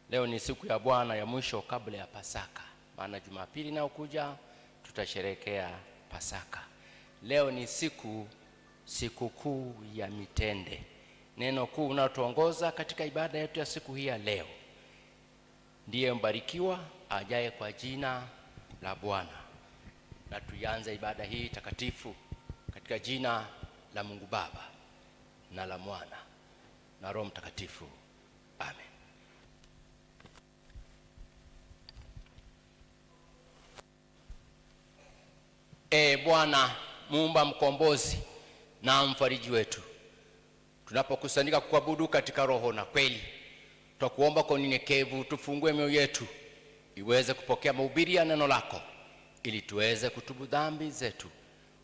Leo ni siku ya Bwana ya mwisho kabla ya Pasaka. Maana Jumapili inayokuja tutasherehekea Pasaka. Leo ni siku kuu ya mitende. Neno kuu unalotuongoza katika ibada yetu ya siku hii ya leo: ndiye mbarikiwa ajaye kwa jina la Bwana. Na tuianze ibada hii takatifu katika jina la Mungu Baba na la Mwana na Roho Mtakatifu. Amen. Bwana Muumba, mkombozi na mfariji wetu, tunapokusanyika kuabudu katika roho na kweli, tutakuomba kwa unyenyekevu tufungue mioyo yetu iweze kupokea mahubiri ya neno lako, ili tuweze kutubu dhambi zetu,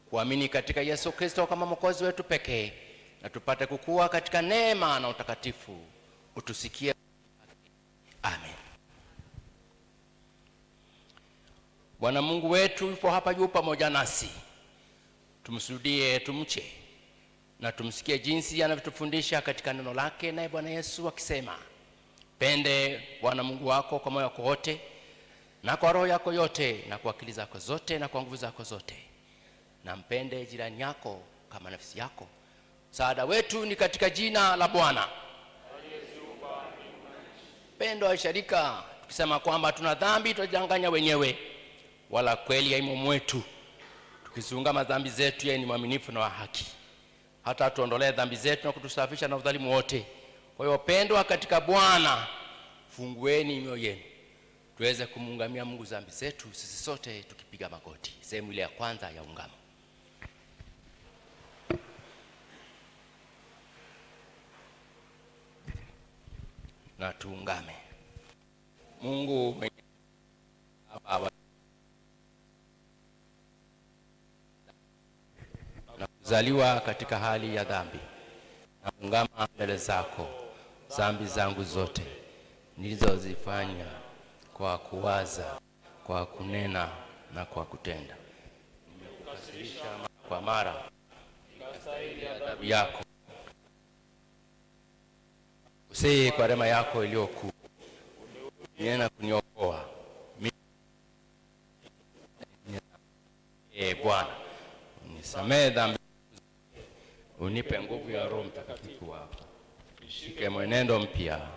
kuamini katika Yesu Kristo kama mwokozi wetu pekee, na tupate kukua katika neema na utakatifu. Utusikie. Amen. Bwana Mungu wetu yupo hapa juu pamoja nasi. Tumsudie, tumche na tumsikie jinsi anavyotufundisha katika neno lake. Naye Bwana Yesu akisema, pende Bwana Mungu wako kwa moyo wako wote na kwa roho yako yote na kwa akili zako zote na kwa nguvu zako zote, na mpende jirani yako kama nafsi yako. Msaada wetu ni katika jina la Bwana. Pendo wa sharika, tukisema kwamba tuna dhambi tunajidanganya wenyewe, wala kweli haimo mwetu. Tukiziungama dhambi zetu, yeye ni mwaminifu na wa haki, hata tuondolee dhambi zetu na kutusafisha na udhalimu wote. Kwa hiyo pendwa katika Bwana, fungueni mioyo yenu tuweze kumuungamia Mungu dhambi zetu, sisi sote tukipiga magoti. Sehemu ile ya kwanza ya ungamo. Na tuungame. Mungu Baba, na kuzaliwa katika hali ya dhambi, na ungama mbele zako dhambi zangu zote nilizozifanya kwa kuwaza, kwa kunena na kwa kutenda. Nimekukasirisha mara kwa mara, nikastahili adhabu yako. Usihi kwa rehema yako iliyokuu niena kuniokoa. Bwana, unisamehe dhambi, unipe nguvu ya Roho Mtakatifu wako, nishike mwenendo mpya.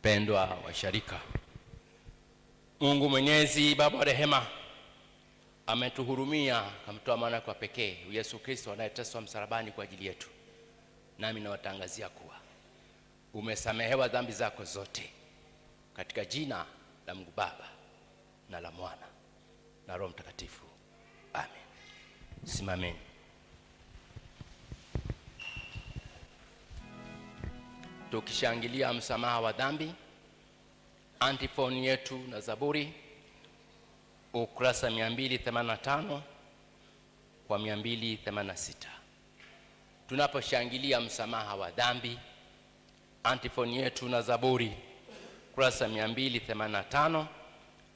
Pendwa washarika, Mungu Mwenyezi, Baba wa rehema, ametuhurumia, akamtoa mwana kwa pekee Yesu Kristo anayeteswa msalabani kwa ajili yetu. Nami nawatangazia kuwa umesamehewa dhambi zako zote katika jina la Mungu Baba na la Mwana na Roho Mtakatifu. Amen. Simameni. Tukishangilia msamaha wa dhambi, antifoni yetu na Zaburi, ukurasa 285 kwa 286. Tunaposhangilia msamaha wa dhambi, antifoni yetu na Zaburi, ukurasa 285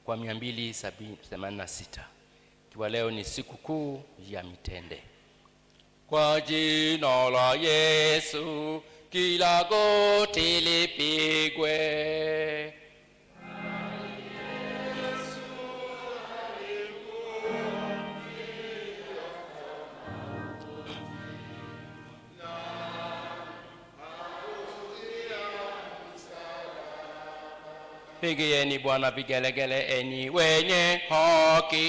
kwa 286. Kiwa leo ni siku kuu ya mitende. Kwa jina la Yesu kila goti lipigwe. Pigieni Bwana vigelegele, enyi wenye haki.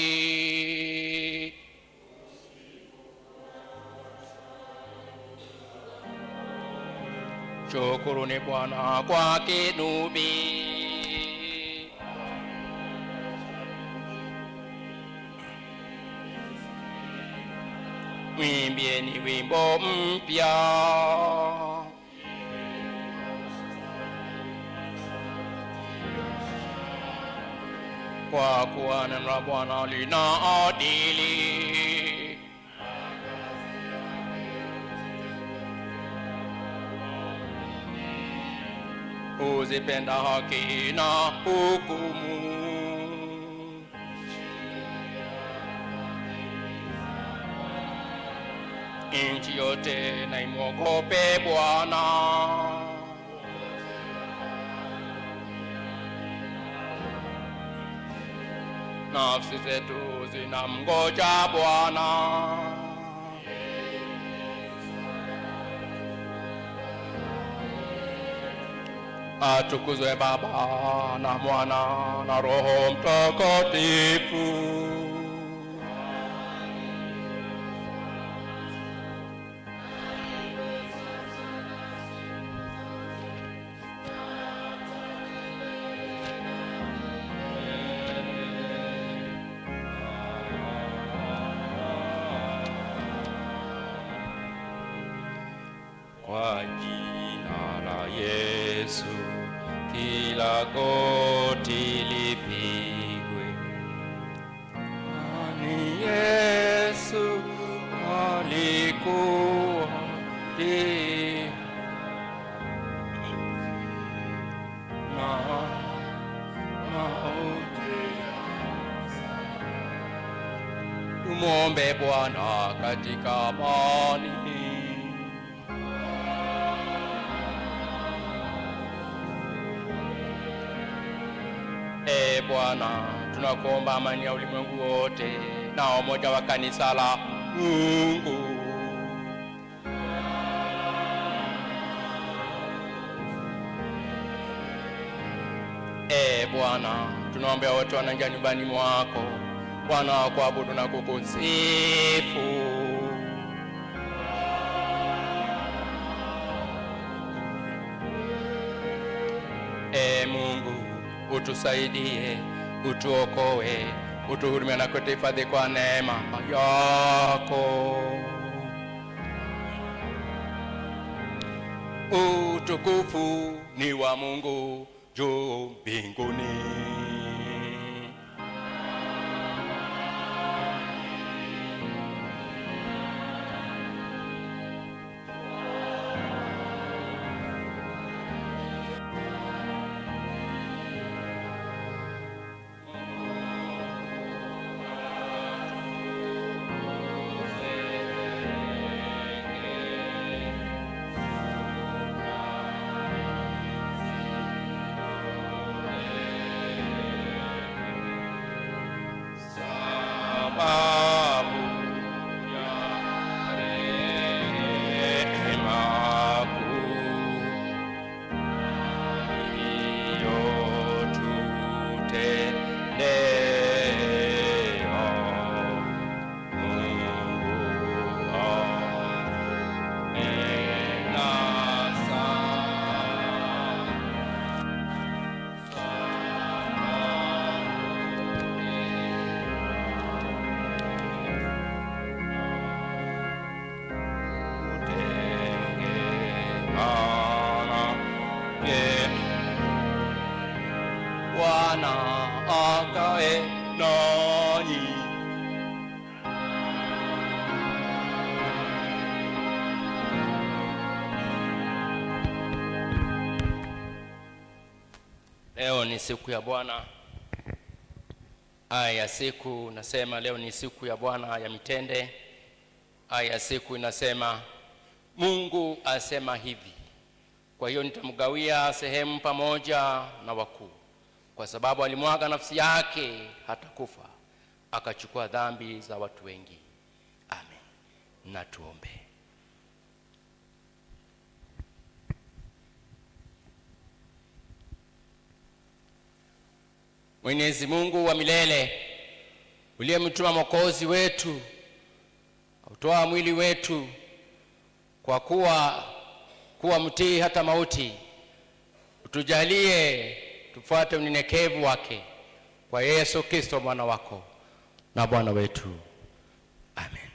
Shukuruni Bwana kwa kinubi. Mwimbieni wimbo mpya. Kwa kuwa neno la Bwana lina adili. Uzipenda haki na hukumu. Nchi yote na imwogope Bwana. nafsi zetu zinamngoja Bwana. Atukuzwe Baba na Mwana na Roho Mtakatifu. Kwa jina la Yesu kila goti lipigwe. Ni Yesu alikuwa na tumwombe Bwana katika amani. Bwana, tunakuomba amani ya ulimwengu wote na umoja wa kanisa la Mungu. Bwana, tunaomba wote wanaingia nyumbani mwako, Bwana, kuabudu na kukusifu. Mungu, utusaidie, utuokoe, utuhurumie na kutuhifadhi kwa neema yako. Utukufu ni wa Mungu juu mbinguni. Bwana akae nanyi. Leo ni siku ya Bwana. Aya ya siku nasema leo ni siku ya Bwana ya mitende. Aya ya siku inasema Mungu asema hivi: kwa hiyo nitamgawia sehemu pamoja na wakuu, kwa sababu alimwaga nafsi yake hata kufa, akachukua dhambi za watu wengi. Amen. Na tuombe. Mwenyezi Mungu wa milele, uliyemtuma Mwokozi wetu, autoa mwili wetu kwa kuwa mtii hata mauti, utujalie tufuate unyenyekevu wake kwa Yesu Kristo mwana wako na Bwana wetu. Amen.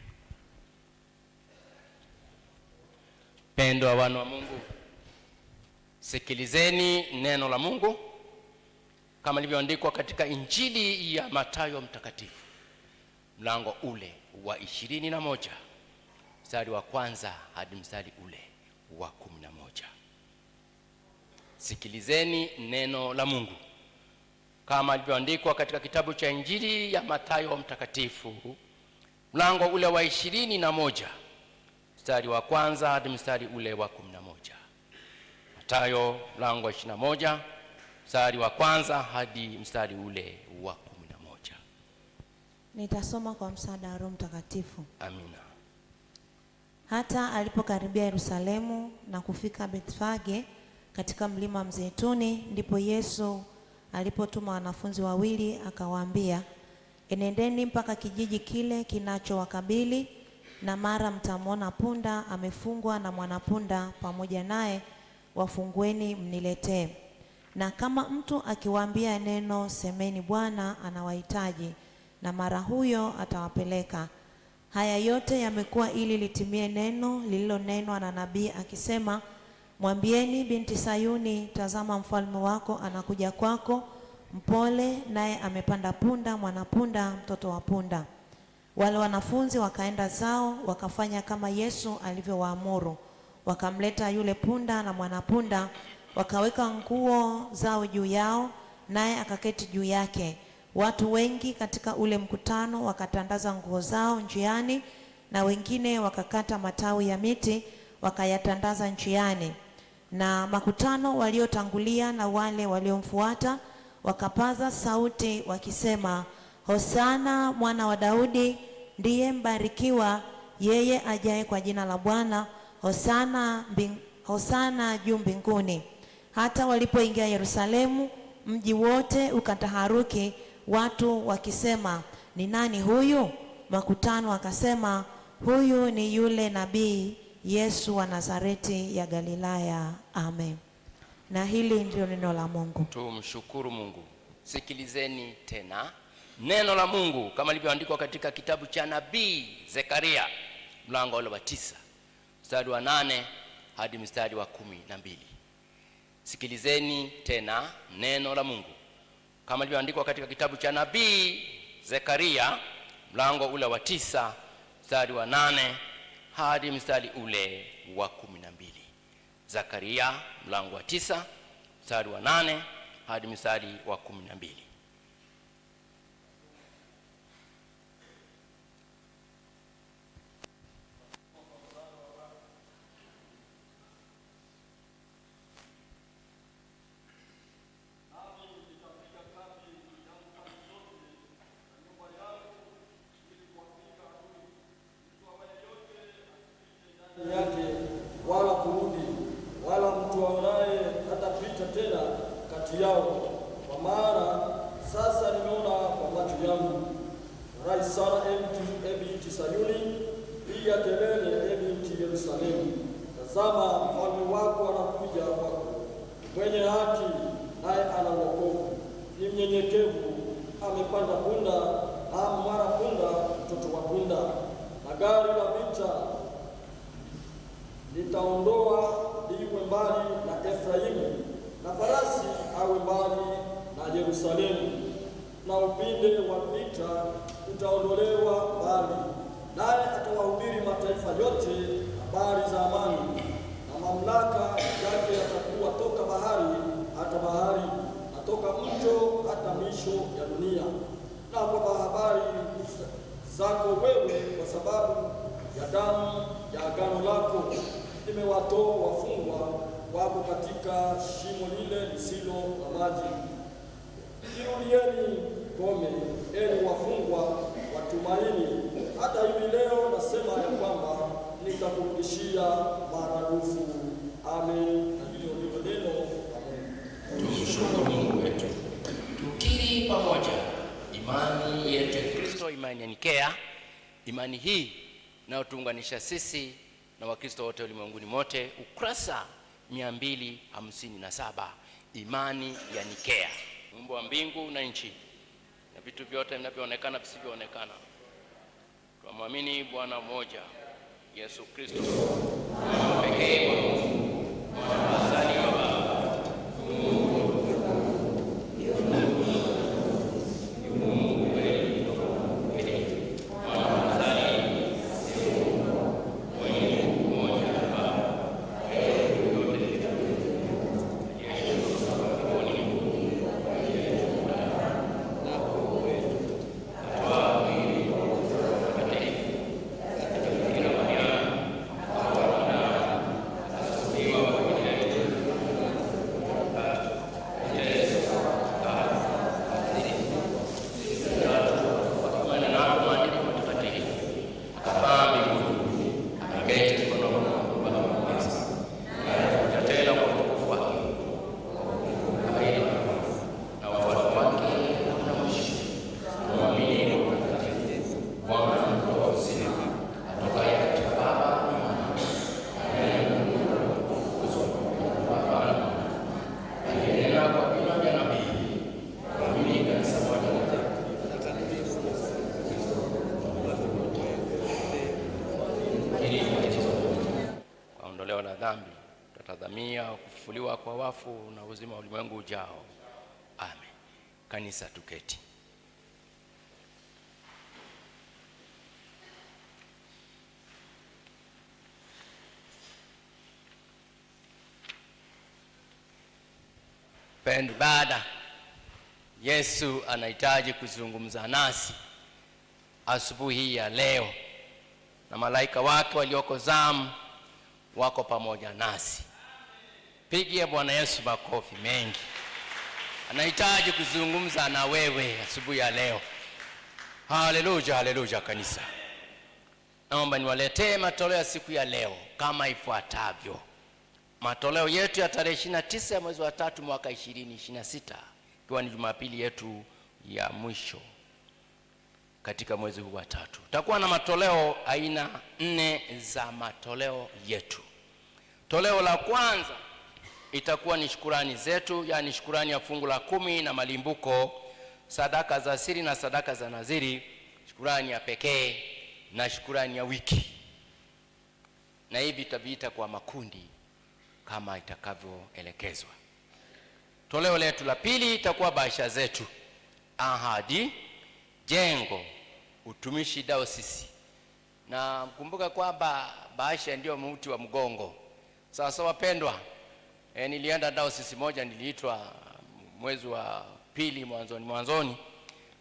Pendo wa wana wa Mungu, sikilizeni neno la Mungu kama lilivyoandikwa katika Injili ya Mathayo mtakatifu, mlango ule wa 21, mstari wa kwanza hadi mstari ule wa 11. Sikilizeni neno la Mungu kama lilivyoandikwa katika kitabu cha Injili ya Mathayo mtakatifu, mlango ule wa 21, mstari wa kwanza hadi mstari ule wa 11. Mathayo mlango wa 21, mstari wa kwanza hadi mstari ule wa 11. Nitasoma kwa msaada wa Roho Mtakatifu. Amina. Hata alipokaribia Yerusalemu na kufika Bethfage katika mlima wa Mzeituni, ndipo Yesu alipotuma wanafunzi wawili akawaambia, enendeni mpaka kijiji kile kinachowakabili, na mara mtamwona punda amefungwa na mwanapunda pamoja naye, wafungueni mniletee. Na kama mtu akiwaambia neno, semeni Bwana anawahitaji, na mara huyo atawapeleka. Haya yote yamekuwa ili litimie neno lililonenwa na nabii akisema, mwambieni binti Sayuni, tazama mfalme wako anakuja kwako, mpole, naye amepanda punda, mwanapunda, mtoto wa punda. Wale wanafunzi wakaenda zao, wakafanya kama Yesu alivyowaamuru. Wakamleta yule punda na mwanapunda, wakaweka nguo zao juu yao, naye akaketi juu yake. Watu wengi katika ule mkutano wakatandaza nguo zao njiani, na wengine wakakata matawi ya miti wakayatandaza njiani. Na makutano waliotangulia na wale waliomfuata wakapaza sauti wakisema, Hosana mwana wa Daudi, ndiye mbarikiwa yeye ajaye kwa jina la Bwana, Hosana juu mbinguni. Hata walipoingia Yerusalemu, mji wote ukataharuki, watu wakisema, ni nani huyu? Makutano wakasema, huyu ni yule nabii Yesu wa Nazareti ya Galilaya. Amen. Na hili ndilo neno la Mungu. Tumshukuru Mungu. Sikilizeni tena neno la Mungu kama lilivyoandikwa katika kitabu cha nabii Zekaria mlango wa 9 mstari wa 8 hadi mstari wa 12. Sikilizeni tena neno la Mungu kama lilivyoandikwa katika kitabu cha nabii Zekaria mlango ule wa 9 mstari wa 8 hadi mstari ule wa 12. Zekaria mlango wa 9 mstari wa 8 hadi mstari wa 12. yake wala kurudi, wala mtu aonaye hatapita tena kati yao. Kwa maana sasa nimeona kwa macho yangu. Furahi sana e binti Sayuni, piga kelele e binti Yerusalemu. Tazama mfalme wako anakuja kwako, mwenye haki naye ana wokovu, ni mnyenyekevu, amepanda punda, mwana punda, mtoto wa punda. Na gari la vita nitaondoa liwe mbali na Efraimu, na farasi awe mbali na Yerusalemu, na upinde wa vita utaondolewa mbali. Naye atawahubiri mataifa yote habari za amani, na mamlaka yake yatakuwa toka bahari hata bahari, na toka mto hata misho ya dunia. Na kwa habari zako wewe, kwa sababu ya damu ya agano lako, nimewatoa wafungwa wako katika shimo lile lisilo na maji. Irudieni ngome, enyi wafungwa wa tumaini. Hata hivi leo nasema ya kwamba nitakurudishia maradufu. Amen. Na hilo ndilo neno la Mungu. Tumshukuru Mungu wetu. Tukiri pamoja imani yetu ya Kristo, imani ya Nikea. Imani hii inayotuunganisha sisi na Wakristo wote ulimwenguni mote, ukurasa 257. Imani ya Nikea. Muumba wa mbingu na nchi na vitu vyote vinavyoonekana visivyoonekana, tunamwamini Bwana mmoja Yesu Kristo pekee wa Mungu, mwana wa Baba, Mungu wafu na uzima wa ulimwengu ujao. Amen. Kanisa, tuketi. Pendwa baada, Yesu anahitaji kuzungumza nasi asubuhi ya leo, na malaika wake walioko zamu wako pamoja nasi. Pigia Bwana Yesu makofi mengi. Anahitaji kuzungumza na wewe asubuhi ya leo. Haleluya, haleluya kanisa. Naomba niwaletee matoleo ya siku ya leo kama ifuatavyo. Matoleo yetu ya tarehe 29 ya mwezi wa 3 mwaka 2026, ikiwa ni Jumapili yetu ya mwisho katika mwezi huu wa 3. Tutakuwa na matoleo aina 4 za matoleo yetu. Toleo la kwanza itakuwa ni shukrani zetu, yani shukrani ya fungu la 10 na malimbuko, sadaka za siri na sadaka za naziri, shukrani ya pekee na shukrani ya wiki. Na hivi tutaviita kwa makundi kama itakavyoelekezwa. Toleo letu la pili itakuwa bahasha zetu, ahadi, jengo, utumishi, dayosisi. Na mkumbuka kwamba bahasha ndio mti wa mgongo. Sasa wapendwa, nilienda dayosisi moja, niliitwa mwezi wa 2 mwanzoni.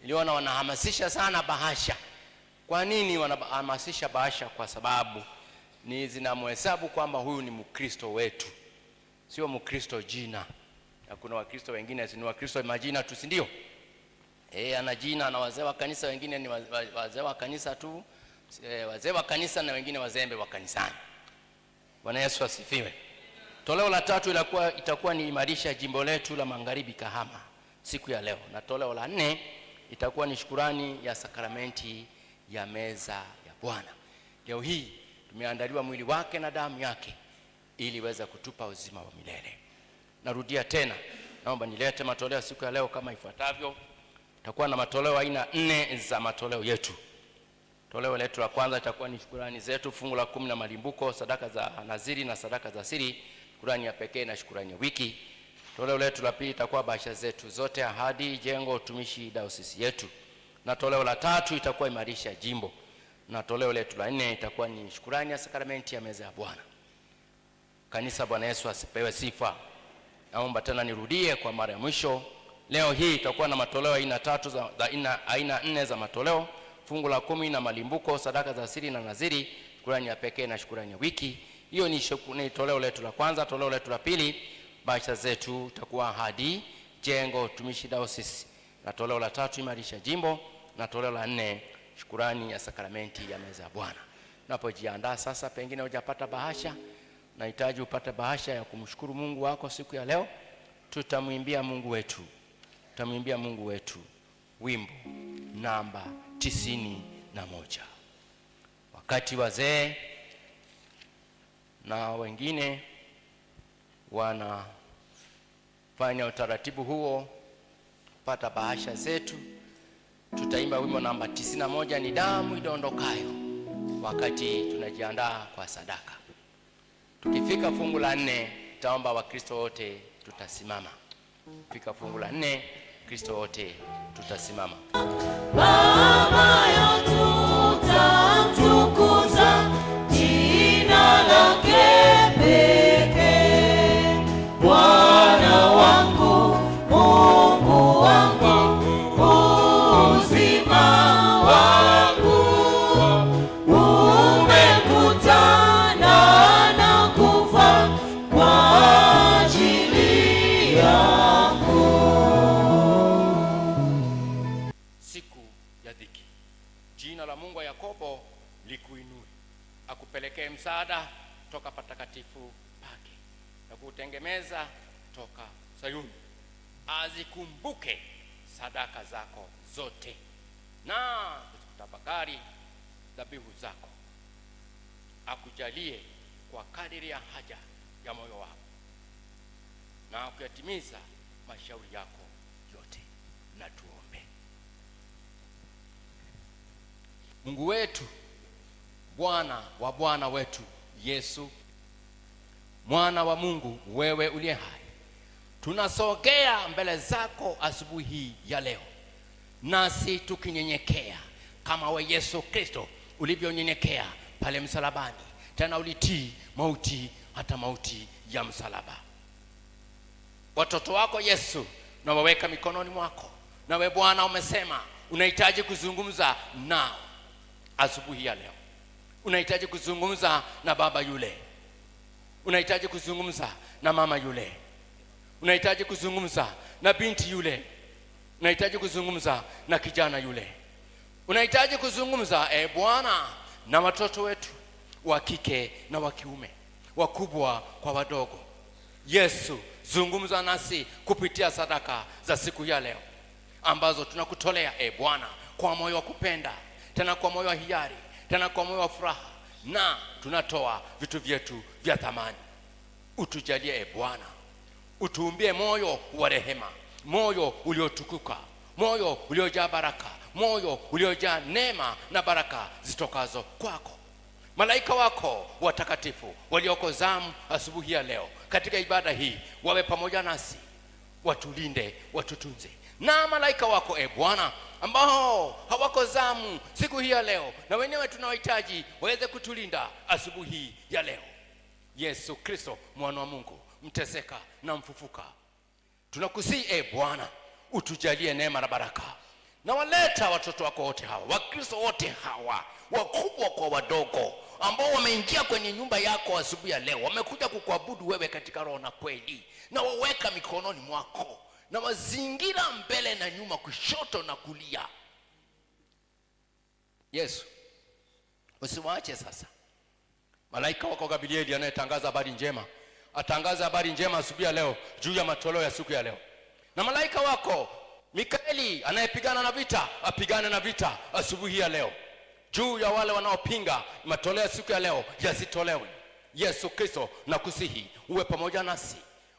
Niliona wanahamasisha sana bahasha. Kwa nini wanahamasisha bahasha? Kwa sababu ni zinamhesabu kwamba huyu ni Mkristo wetu, sio Mkristo jina. Na kuna Wakristo wengine si ni Wakristo majina tu, si ndio? Ana jina na wazee wa kanisa, wengine ni wazee wa kanisa tu, wazee wa kanisa na wengine wazembe wa kanisani. Bwana Yesu asifiwe. Toleo la tatu itakuwa ni imarisha jimbo letu la Magharibi Kahama siku ya leo. Na toleo la 4 itakuwa ni shukrani ya sakramenti ya meza ya Bwana. Leo hii tumeandaliwa mwili wake na damu yake ili iweze kutupa uzima wa milele. Narudia tena, naomba nilete matoleo siku ya leo kama ifuatavyo. Tutakuwa na matoleo aina 4 za matoleo yetu. Toleo letu la kwanza itakuwa ni shukrani zetu, fungu la 10 na malimbuko, sadaka za naziri na sadaka za siri, shukrani ya pekee na shukrani ya wiki. Toleo letu la pili itakuwa bahasha zetu zote, ahadi, jengo, utumishi, dayosisi yetu. Na toleo la tatu itakuwa imarisha jimbo. Na toleo letu la 4 itakuwa ni shukrani ya sakramenti ya meza ya Bwana. Kanisa, Bwana Yesu asipewe sifa. Naomba tena nirudie kwa mara ya mwisho. Leo hii itakuwa na matoleo aina 4 za matoleo, fungu la 10 na malimbuko, sadaka za siri na naziri, shukrani ya pekee na shukrani ya wiki. Hiyo ni toleo letu la kwanza. Toleo letu la pili, bahasha zetu, itakuwa ahadi, jengo, utumishi, dayosisi. Na toleo la tatu imarisha jimbo. Na toleo la 4 shukrani ya sakramenti ya meza ya Bwana. Unapojiandaa sasa, pengine hujapata bahasha, nahitaji upate bahasha ya kumshukuru Mungu wako siku ya leo. Tutamwimbia Mungu wetu wimbo namba 91. Wakati wazee na wengine wanafanya utaratibu huo pata bahasha zetu, tutaimba wimbo namba 91, ni damu idondokayo, wakati tunajiandaa kwa sadaka. Tukifika fungu la 4, taomba Wakristo wote tutasimama. Fika fungu la 4, Kristo wote tutasimama. Baba yetu tutamtukuza jina lake pekee. Bwana wangu, Mungu wangu, uzima wangu, umekutana na kufa kwa ajili yangu. Siku ya dhiki, jina la Mungu wa Yakobo likuinue, akupelekee msaada toka patakatifu pake, na kutengemeza toka Sayuni. Azikumbuke sadaka zako zote na kutafakari dhabihu zako, akujalie kwa kadiri ya haja ya moyo wako, na kuyatimiza mashauri yako yote. Na tuombe. Mungu wetu, Bwana wa Bwana wetu Yesu, mwana wa Mungu, wewe uliye hai, tunasogea mbele zako asubuhi hii ya leo, nasi tukinyenyekea kama we Yesu Kristo ulivyonyenyekea pale msalabani, tena ulitii mauti, hata mauti ya msalaba. Watoto wako Yesu na waweka mikononi mwako, na we Bwana umesema unahitaji kuzungumza nao asubuhi ya leo. Unahitaji kuzungumza na baba yule, unahitaji kuzungumza na mama yule, unahitaji kuzungumza na binti yule, unahitaji kuzungumza na kijana yule, unahitaji kuzungumza Bwana na watoto wetu wa kike na wa kiume, wakubwa kwa wadogo. Yesu, zungumza nasi kupitia sadaka za siku ya leo ambazo tunakutolea Bwana, kwa moyo wa kupenda, tena kwa moyo wa hiari, tena kwa moyo wa furaha, na tunatoa vitu vyetu vya thamani. Utujalie Bwana, utuumbie moyo wa rehema, moyo uliotukuka, moyo uliojaa baraka, moyo uliojaa neema na baraka zitokazo kwako. Malaika wako watakatifu walioko zamu asubuhi ya leo katika ibada hii wawe pamoja nasi, watulinde, watutunze. Na malaika wako Bwana ambao hawako zamu siku hii ya leo, na wenyewe tunawahitaji waweze kutulinda asubuhi ya leo. Yesu Kristo mwana wa Mungu, mteseka na mfufuka, tunakusihi Bwana, utujalie neema na baraka. Na waleta watoto wako wote hawa, Wakristo wote hawa, wakubwa kwa wadogo, ambao wameingia kwenye nyumba yako asubuhi ya leo, wamekuja kukuabudu wewe katika roho na kweli, na waweka mikononi mwako, na wazingira mbele na nyuma, kushoto na kulia. Yesu, usiwaache sasa. Malaika wako Gabrieli anayetangaza habari njema, atangaza habari njema asubuhi ya leo juu ya matoleo ya siku ya leo. Na malaika wako Mikaeli anayepigana na vita, apigane na vita asubuhi ya leo juu ya wale wanaopinga matoleo ya siku ya leo yasitolewe. Yesu Kristo, nakusihi uwe pamoja nasi.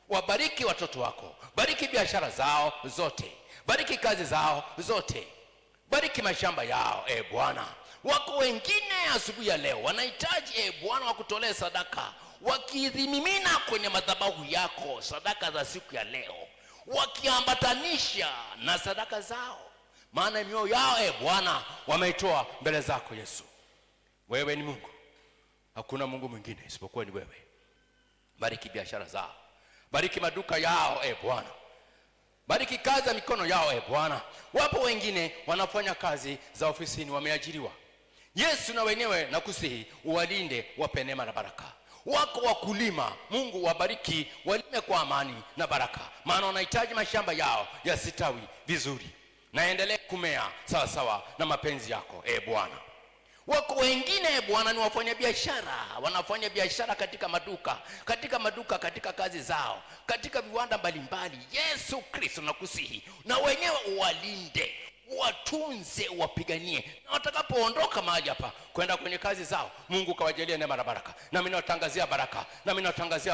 Wabariki watoto wako, bariki biashara zao zote, bariki kazi zao zote, bariki mashamba yao Bwana. Wako wengine asubuhi ya leo wanahitaji Bwana wakutolea sadaka, wakidhimimina kwenye madhabahu yako sadaka za siku ya leo, wakiambatanisha na sadaka zao, maana mioyo yao Bwana wameitoa mbele zako Yesu. Wewe ni Mungu, hakuna Mungu mwingine isipokuwa ni wewe. Bariki biashara zao, bariki maduka yao Bwana, bariki kazi ya mikono yao Bwana. Wapo wengine wanafanya kazi za ofisini, wameajiriwa Yesu, na wenyewe nakusihi uwalinde, wape neema na baraka. Wako wakulima, Mungu wabariki, walime kwa amani na baraka, maana wanahitaji mashamba yao yasitawi vizuri na endelee kumea sawa sawa na mapenzi yako Bwana. Wako wengine Bwana ni wafanya biashara, wanafanya biashara katika maduka, katika kazi zao, katika viwanda mbalimbali. Yesu Kristo, nakusihi na wenyewe uwalinde, watunze, wapiganie, na watakapoondoka mahali hapa kwenda kwenye kazi zao, Mungu kawajalie neema na baraka. Na mimi natangazia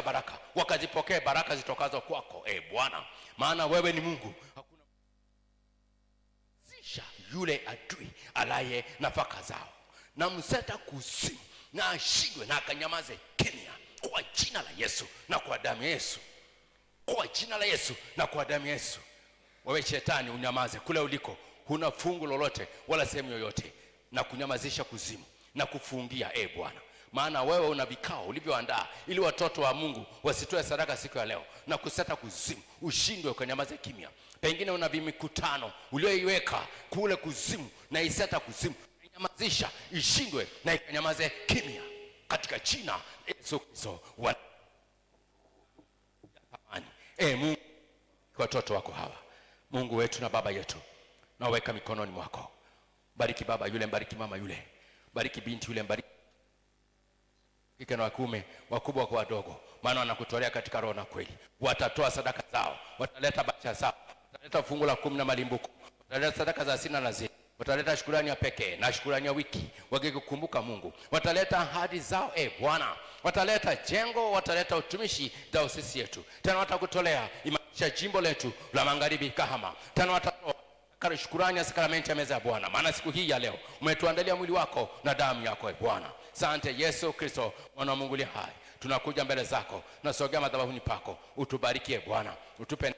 baraka, wakazipokee baraka zitokazo kwako Bwana, maana wewe ni Mungu. Hakuna zisha yule adui alaye nafaka zao, na mseta kuzimu, na ashindwe na akanyamaze kimya, kwa jina la Yesu na kwa damu ya Yesu, kwa jina la Yesu na kwa damu ya Yesu. Wewe shetani unyamaze kule uliko, huna fungu lolote wala sehemu yoyote, na kunyamazisha kuzimu na kufungia Bwana, maana wewe una vikao ulivyoandaa ili watoto wa Mungu wasitoe sadaka siku ya leo, na kuseta kuzimu ushindwe, ukanyamaze kimya. Pengine una vimikutano ulioiweka kule kuzimu, na iseta kuzimu, nyamazisha, ishindwe na ikanyamaze kimya katika jina la Yesu Kristo wa amani. Mungu, kwa watoto wako hawa, Mungu wetu na baba yetu, na weka mikononi mwako. Bariki baba yule, bariki mama yule, bariki binti yule, bariki kike na wakume, wakubwa kwa wadogo, maana wanakutolea katika roho na kweli. Watatoa sadaka zao, wataleta bacha zao, wataleta fungu la 10 na malimbuko, wataleta sadaka za asina na zile, wataleta shukrani ya pekee na shukrani ya wiki, wakikukumbuka Mungu. Wataleta ahadi zao Bwana, wataleta jengo, wataleta utumishi dayosisi yetu, tena watakutolea imarisha jimbo letu la Magharibi Kahama, tena watatoa shukrani ya sakramenti ya meza ya Bwana, maana siku hii ya leo umetuandalia mwili wako na damu yako Bwana. Asante Yesu Kristo, mwana wa Mungu aliye hai. tunakuja mbele zako, tunasogea madhabahuni pako. Utubarikie Bwana, utupe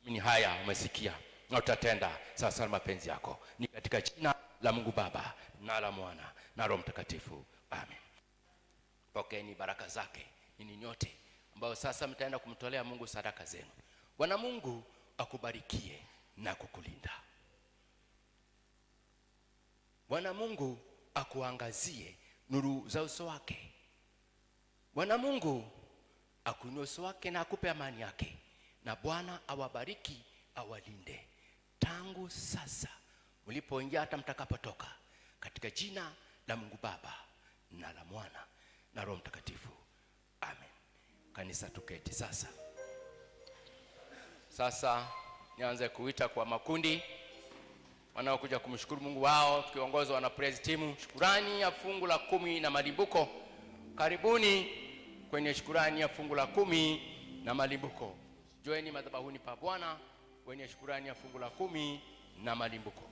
mimi haya umesikia na utatenda sasa mapenzi yako. Ni katika jina la Mungu Baba na la Mwana na Roho Mtakatifu, amen. Pokeeni baraka zake ninyi nyote ambao sasa mtaenda kumtolea Mungu sadaka zenu. Bwana Mungu akubarikie na kukulinda. Bwana Mungu akuangazie nuru za uso wake. Bwana Mungu akuinue uso wake na akupe amani yake. Na Bwana awabariki, awalinde tangu sasa mlipoingia hata mtakapotoka, katika jina la Mungu Baba na la Mwana na Roho Mtakatifu, amen. Kanisa tuketi sasa. Sasa nianze kuita kwa makundi wanaokuja kumshukuru Mungu wao, tukiongozwa na praise team. Shukrani ya fungu la 10 na malimbuko. Karibuni kwenye shukrani ya fungu la 10 na malimbuko. Joeni madhabahuni pa Bwana kwenye shukrani ya fungu la 10 na malimbuko.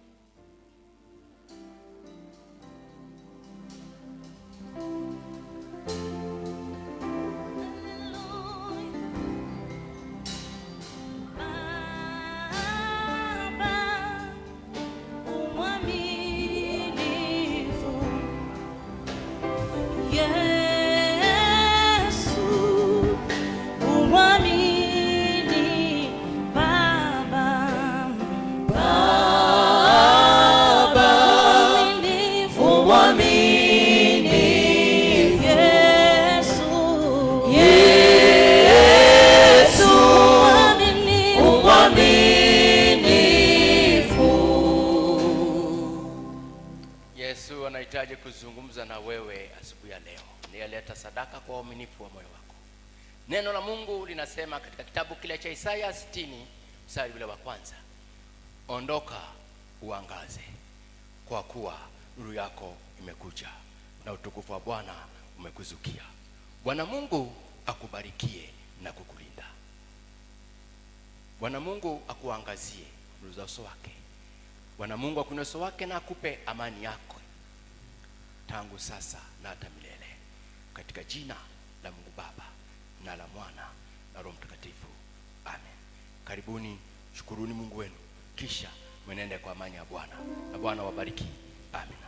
Kuzungumza na wewe asubuhi ya leo. Nileta sadaka kwa uaminifu wa moyo wako. Neno la Mungu linasema katika kitabu kile cha Isaya 60 mstari ule wa 1, ondoka uangaze, kwa kuwa nuru yako imekuja na utukufu wa Bwana umekuzukia. Bwana Mungu akubarikie na kukulinda. Bwana Mungu akuangazie nuru za uso wake. Bwana Mungu akuinue uso wake na akupe amani yako tangu sasa na hata milele, katika jina la Mungu Baba na la Mwana na Roho Mtakatifu, amen. Karibuni, shukuruni Mungu wenu, kisha mwenende kwa amani ya Bwana, na Bwana wabariki, amen.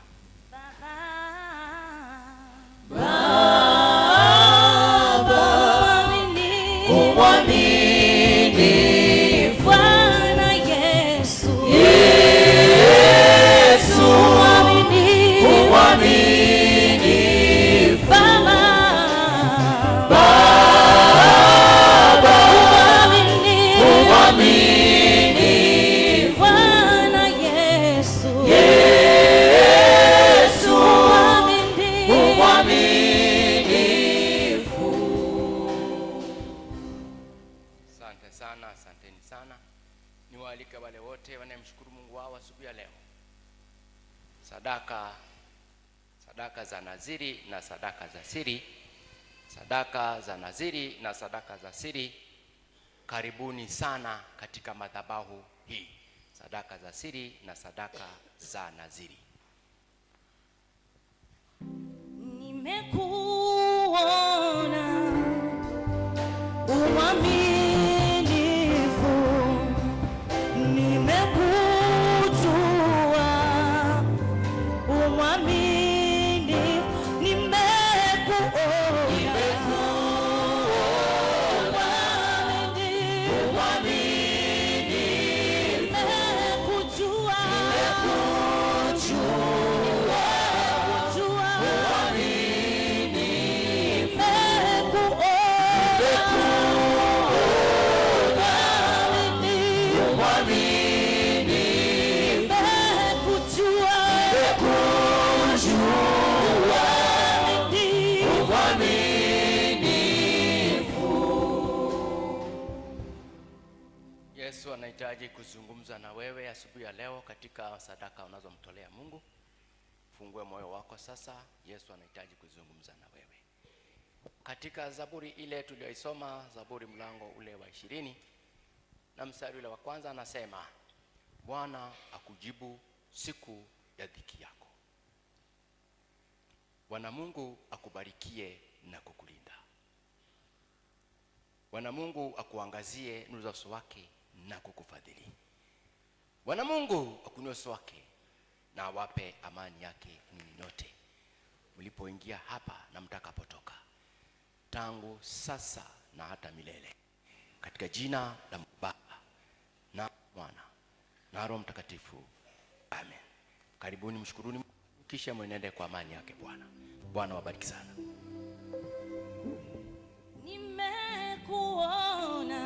Asanteni sana. Niwaalike wale wote wanayemshukuru Mungu wao asubuhi ya leo. Sadaka za naziri na sadaka za siri. Sadaka za naziri na sadaka za siri. Karibuni sana katika madhabahu hii. Sadaka za siri na sadaka za naziri. Nimekuona uaminifu, nimekujua uaminifu, Yesu anahitaji kuzungumza na wewe asubuhi ya leo katika sadaka unazomtolea Mungu. Fungue moyo wako sasa. Yesu anahitaji kuzungumza na wewe. Katika Zaburi ile tuliyoisoma, Zaburi mlango ule wa 20 na mstari ule wa 1, anasema Bwana akujibu siku ya dhiki yako. Bwana Mungu akubarikie na kukulinda. Bwana Mungu akuangazie nuru za uso wake na kukufadhili. Bwana Mungu akuinue uso wake na awape amani yake ninyi nyote mlipoingia hapa na mtakapotoka, tangu sasa na hata milele, katika jina la Baba na Mwana na Roho Mtakatifu, amen. Karibuni, mshukuruni kisha mwenende kwa amani yake Bwana. Bwana wabariki sana. Nimekuona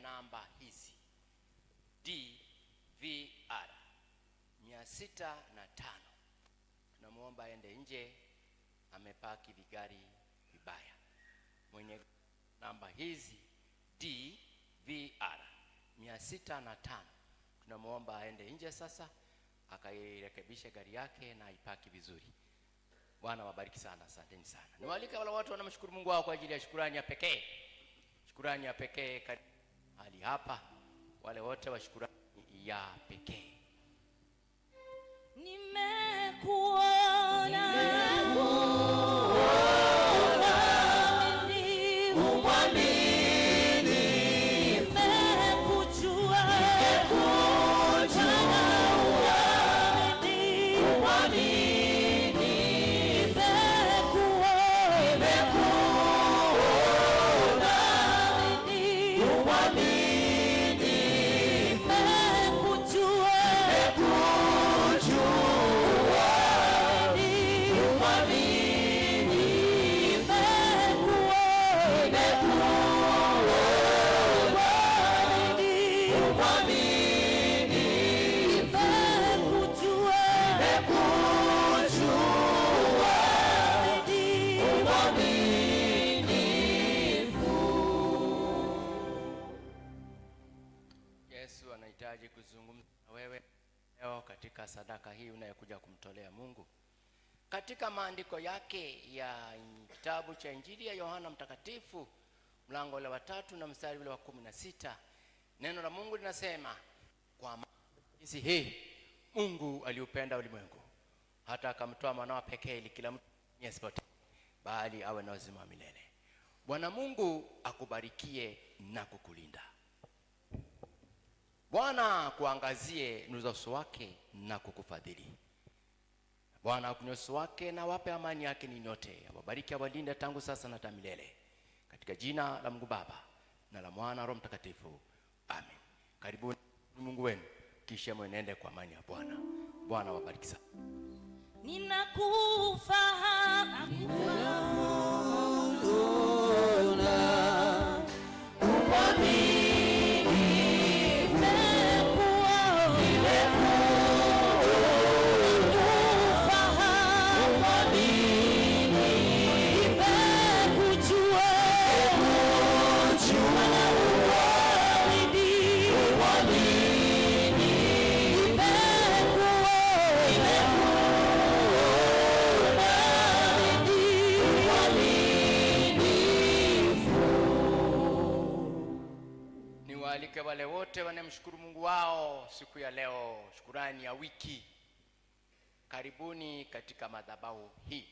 namba hizi DVR 605, tunamuomba aende nje, amepaki vigari vibaya. Mwenye namba hizi DVR 605, tunamuomba aende nje sasa, akairekebishe gari yake na ipaki vizuri. Bwana wabariki sana, asanteni sana. Niwaalika wale watu wanamshukuru Mungu wao kwa ajili ya shukrani ya pekee. Shukrani ya pekee hali hapa, wale wote wa shukrani ya pekee. Nimekuona anahitaji kuzungumza na wewe leo katika sadaka hii unayokuja kumtolea Mungu. Katika maandiko yake ya kitabu cha Injili ya Yohana Mtakatifu mlango wa 3 na mstari wa 16, neno la Mungu linasema, kwa jinsi hii Mungu aliupenda ulimwengu hata akamtoa mwanawe pekee ili kila mtu asipotee bali awe na uzima wa milele. Bwana Mungu akubarikie na kukulinda. Bwana kuangazie nuru za uso wake na kukufadhili. Bwana akuinue uso wake na wape amani yake ninyi nyote. Awabariki, awalinde tangu sasa na hata milele. Katika jina la Mungu Baba na la Mwana na Roho Mtakatifu, amen. Karibuni Mungu wenu kisha mwenende kwa amani ya Bwana. Bwana wabariki sana. Ninakufahamu wale wote wanemshukuru Mungu wao siku ya leo, shukurani ya wiki. Karibuni katika madhabahu hii,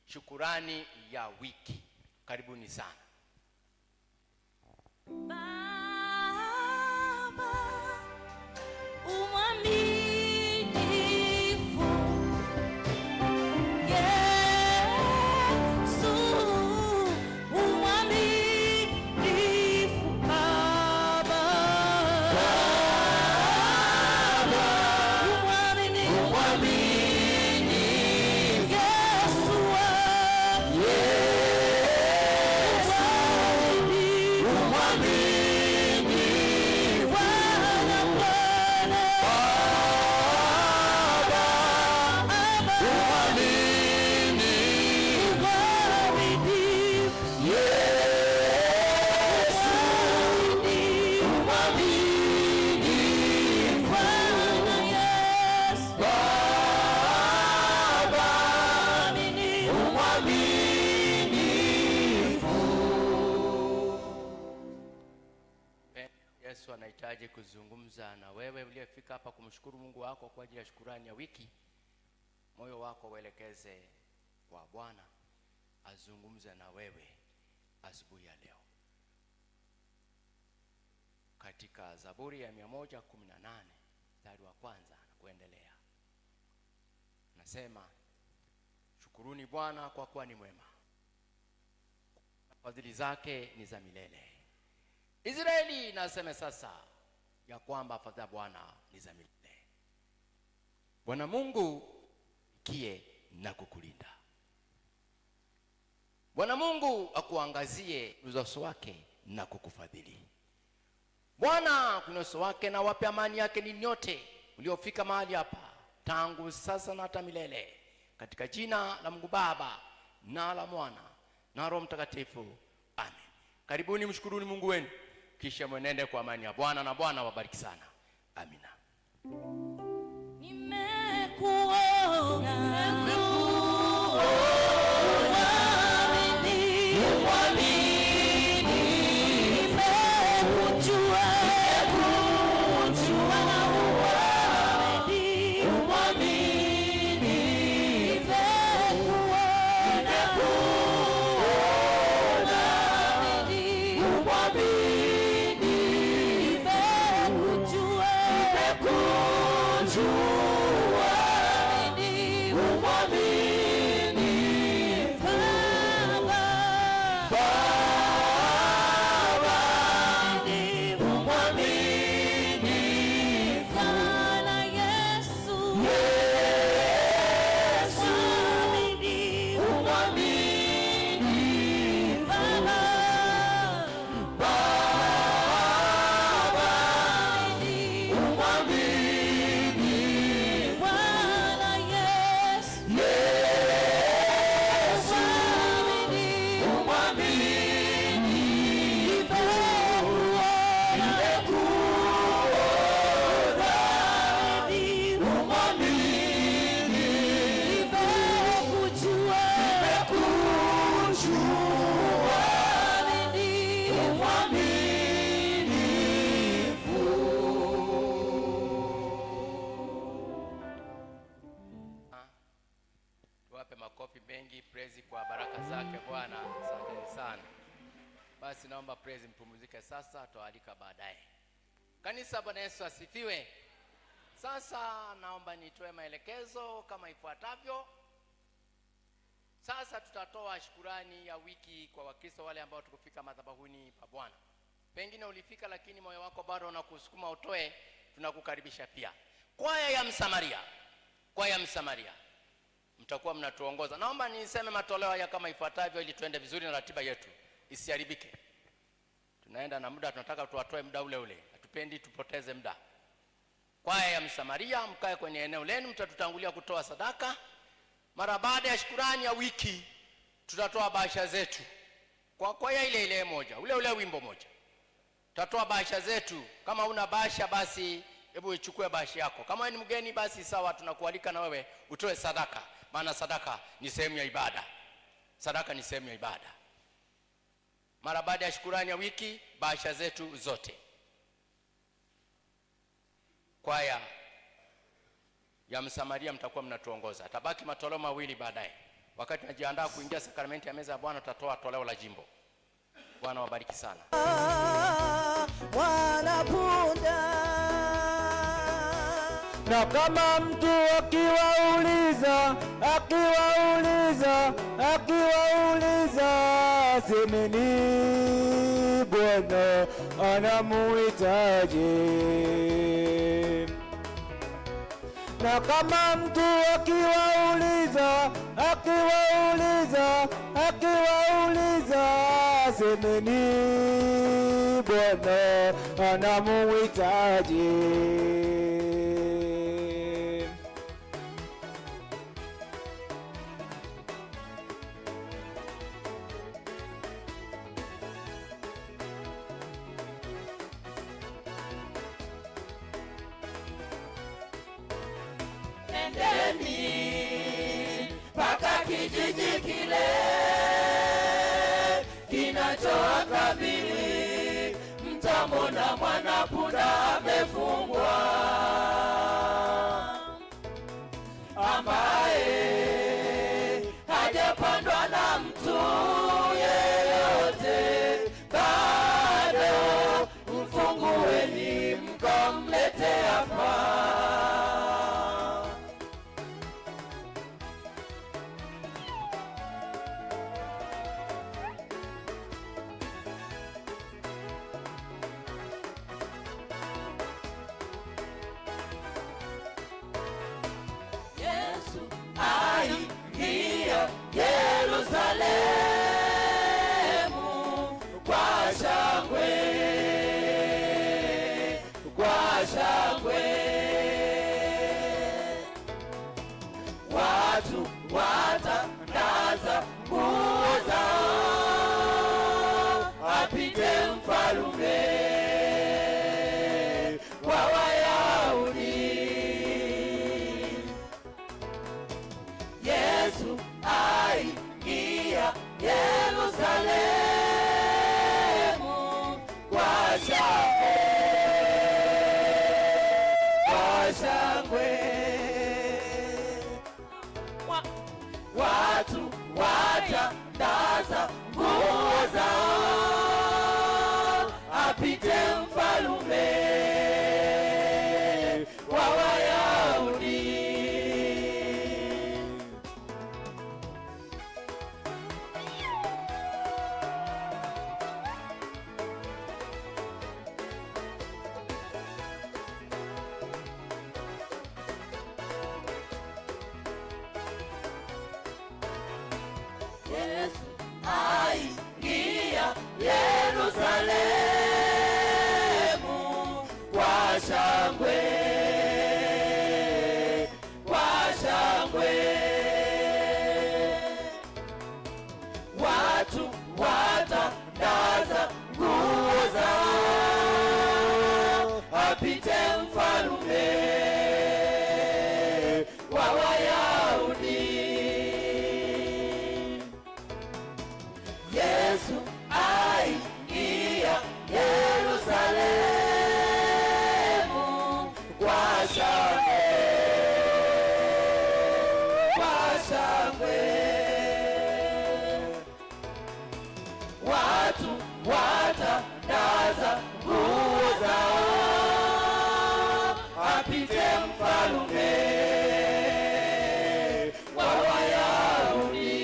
shukurani ya wiki. Karibuni sana. Baba umwaminifu, Yesu umwaminifu, Baba umwaminifu, Yesu umwaminifu, Bwana nahitaji kuzungumza na wewe uliyefika hapa kumshukuru Mungu wako kwa ajili ya shukrani ya wiki. Moyo wako uelekeze kwa Bwana azungumze na wewe asubuhi ya leo. Katika Zaburi ya 118 mstari wa kwanza na kuendelea, nasema, shukuruni Bwana kwa kuwa ni mwema, fadhili zake ni za milele. Israeli naseme sasa ya kwamba fadhili za Bwana ni za milele. Bwana Mungu kie na kukulinda. Bwana Mungu akuangazie uso wake na kukufadhili. Bwana kwa uso wake na wape amani yake ni nyote uliofika mahali hapa tangu sasa na hata milele, katika jina la Mungu Baba na la Mwana na Roho Mtakatifu, amen. Karibuni mshukuruni Mungu wenu, kisha mwenende kwa amani ya Bwana, na Bwana wabariki sana. Amina. Basi naomba praise mpumzike sasa, tualika baadaye. Kanisa, Bwana Yesu asifiwe. Sasa naomba nitoe maelekezo kama ifuatavyo. Sasa tutatoa shukrani ya wiki kwa Wakristo wale ambao tukufika madhabahuni pa Bwana. Pengine ulifika lakini moyo wako bado unakusukuma utoe, tunakukaribisha pia. Kwaya ya Msamaria mtakuwa mnatuongoza. Naomba niseme matoleo ya kama ifuatavyo ili tuende vizuri na ratiba yetu isiharibike. Tunaenda na muda, tunataka tuwatoe muda ule ule. Hatupendi tupoteze muda. Kwaya ya Msamaria, mkae kwenye eneo lenu, mtatutangulia kutoa sadaka. Mara baada ya shukrani ya wiki tutatoa bahasha zetu. Kwa kwaya ile moja, ule wimbo moja, tutatoa bahasha zetu. Kama una bahasha basi hebu ichukue bahasha yako. Kama ni mgeni basi sawa, tunakualika na wewe utoe sadaka, maana sadaka ni sehemu ya ibada. Sadaka ni sehemu ya ibada. Mara baada ya shukrani ya wiki, bahasha zetu zote. Kwaya ya Msamaria mtakuwa mnatuongoza. Atabaki matoleo mawili baadaye. Wakati tunajiandaa kuingia sakramenti ya meza ya Bwana, tutatoa toleo la jimbo. Bwana wabariki sana. Wanapunda. Na kama mtu akiwauliza semeni Bwana anamuhitaji. Na kama mtu akiwauliza semeni Bwana anamuhitaji. Paka kijiji kile kinachowakabili, mtamwona mwana kama punda amefungwa, ambaye hajapandwa na mtu yeyote, bado mfungueni mkamlete hapa. Yesu aingia Yerusalemu kwa shangwe, kwa shangwe. Watu watandaza nguo zao, apite mfalume wa Wayahudi. Yesu aingia Yerusalemu kwa shangwe, kwa shangwe. Watu watandaza nguo zao, apite mfalume wa Wayahudi. Yesu aingia Yerusalemu kwa shangwe, kwa shangwe. Watu watandaza nguo zao, apite mfalume wa Wayahudi. Yesu aingia Yerusalemu kwa shangwe, kwa shangwe. Watu watandaza nguo zao, apite mfalume wa Wayahudi.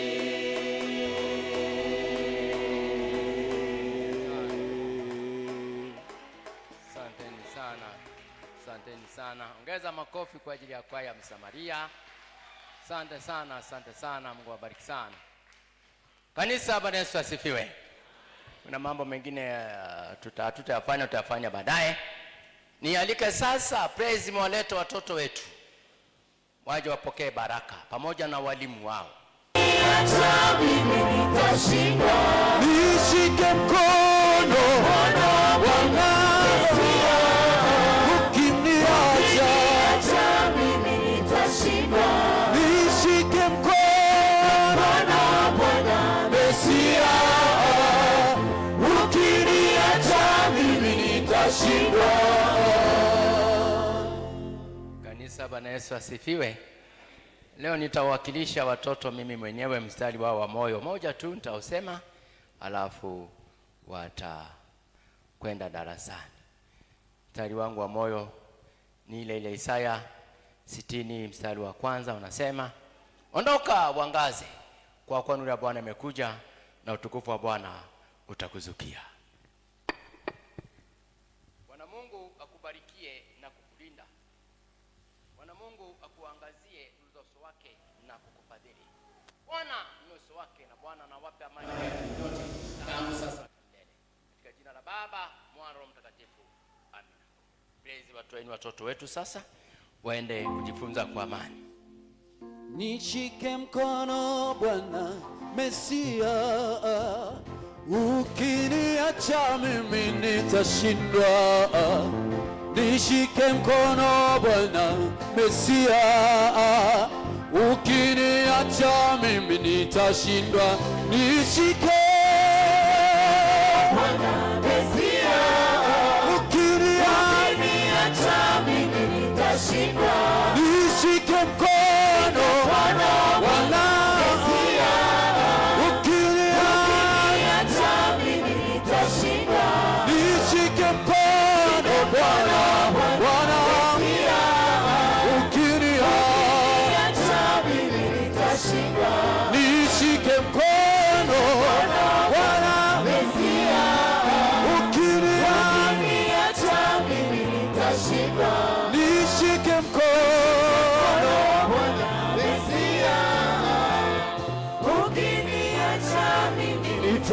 Asanteni sana, asanteni sana. Ongeza makofi kwa ajili ya kwaya Msamaria. Asante sana, asante sana. Mungu awabariki sana. Kanisa, Bwana Yesu asifiwe. Kuna mambo mengine tutayafanya baadaye. Nialike sasa praise mwalete watoto wetu waje wapokee baraka pamoja na walimu wao. Acha mimi nitashinda, Nishike mkono Bwana, ukiniacha. acha mimi nitashinda, Nishike mkono Bwana Mesia, ukiniacha mimi nitashinda. Kanisa, Bwana Yesu asifiwe. Leo nitawakilisha watoto mimi mwenyewe, mstari wao wa moyo moja tu nitausema, alafu watakwenda darasani. Mstari wangu wa moyo ni ile Isaya 60 mstari wa kwanza unasema, ondoka uangaze, kwa kuwa nuru ya Bwana imekuja na utukufu wa Bwana utakuzukia. Bwana Mungu akubarikie na kukulinda. Bwana Mungu akuangazie uso wake na kukufadhili. Bwana uso wake na Bwana na wape amani yote tangu sasa na milele. Katika jina la Baba, Mwana, Roho Mtakatifu. Amen. Praise watoeni watoto wetu sasa waende kujifunza kwa amani. Nishike mkono Bwana Mesia, ukiniacha mimi nitashindwa. Nishike mkono Bwana Mesia, ukiniacha mimi nitashindwa. Nishike Bwana Mesia, ukiniacha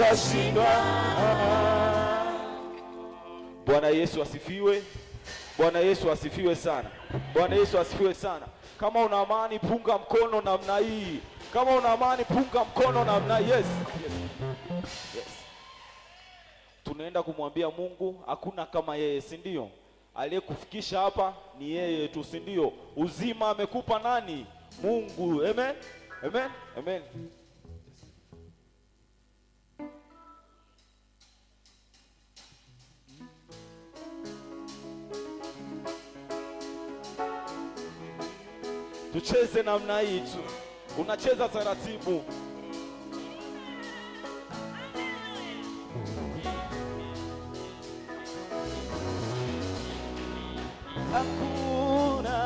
nitashindwa. Bwana Yesu asifiwe. Bwana Yesu asifiwe sana. Bwana Yesu asifiwe sana. Kama una amani punga mkono namna hii. Kama una amani punga mkono namna hii. Yes. Yes. Tunaenda kumwambia Mungu hakuna kama yeye, si ndio? Aliyekufikisha hapa ni yeye tu, si ndio? Uzima amekupa nani? Mungu. Amen. Amen. Amen. Tucheze namna hii tu. Unacheza taratibu. Hakuna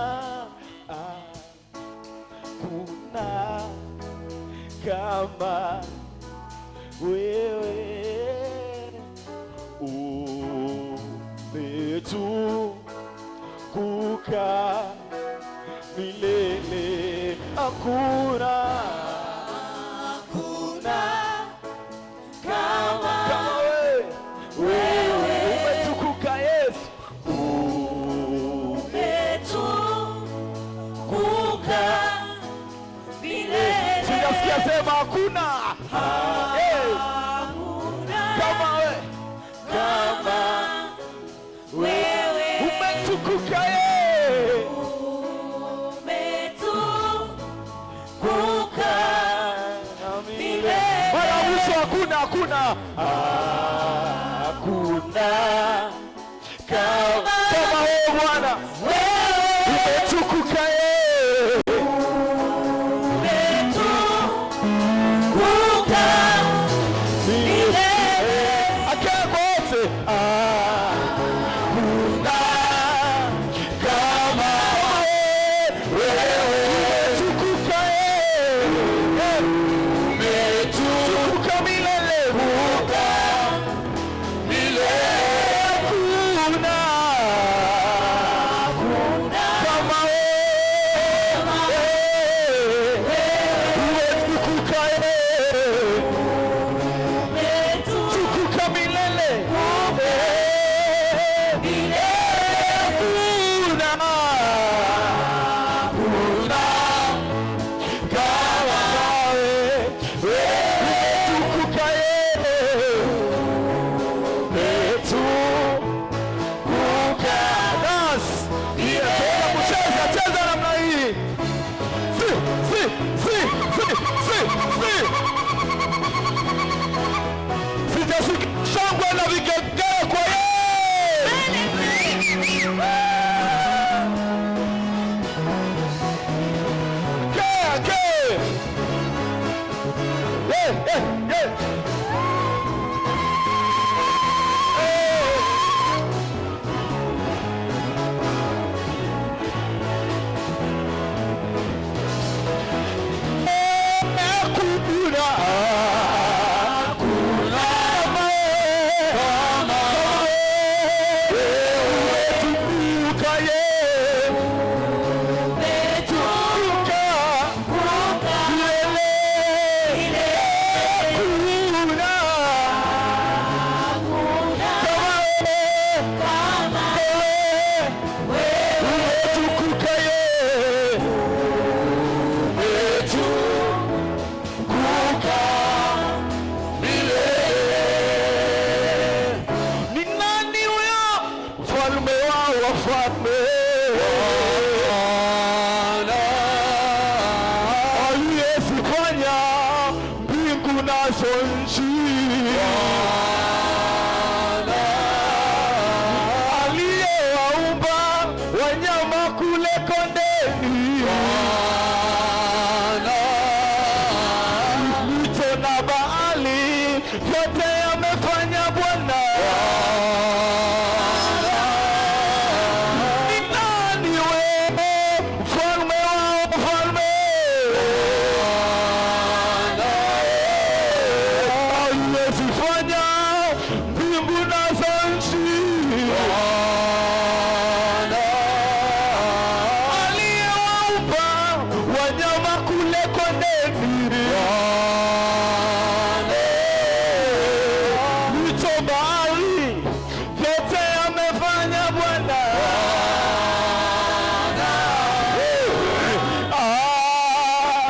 kama wewe, umetukuka milele. Hakuna kama wewe, umetukuka Yesu, Umetukuka milele. sijasikia sema hakuna kama wewe, umetukuka milele. mara mwisho. Hakuna kama wewe Bwana, umetukuka milele. akeko wote. Hakuna kama wewe, umetukuka umetukuka milele. Shangwe na vigegeo kwa yeye.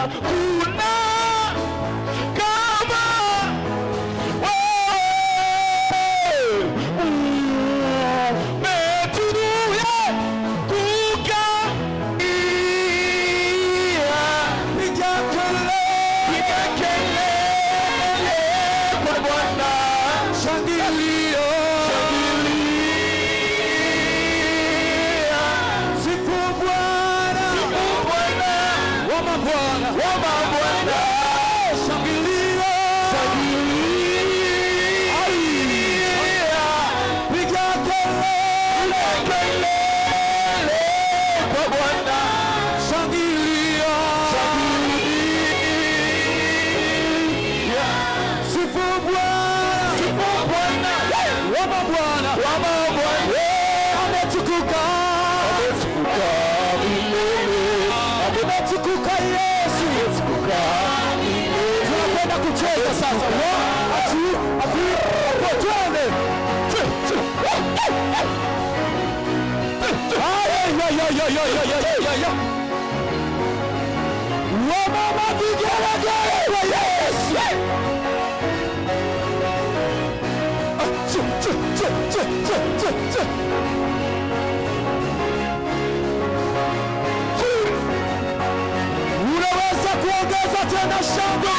hakuna kama wewe. Umetulia kukaia. Piga kelele kwa Bwana. Shangilia. Sifu Bwana. Wa mabwana. Shangilia. Piga kelele kwa Bwana. Shangilia. Sifu Bwana. Wa mabwana. Ametukuka milele. Ametukuka Yesu. Tunakwenda kucheza sasa. Twende. Wamama vigelegele wa Yesu. Unaweza kuongeza tena shangwe.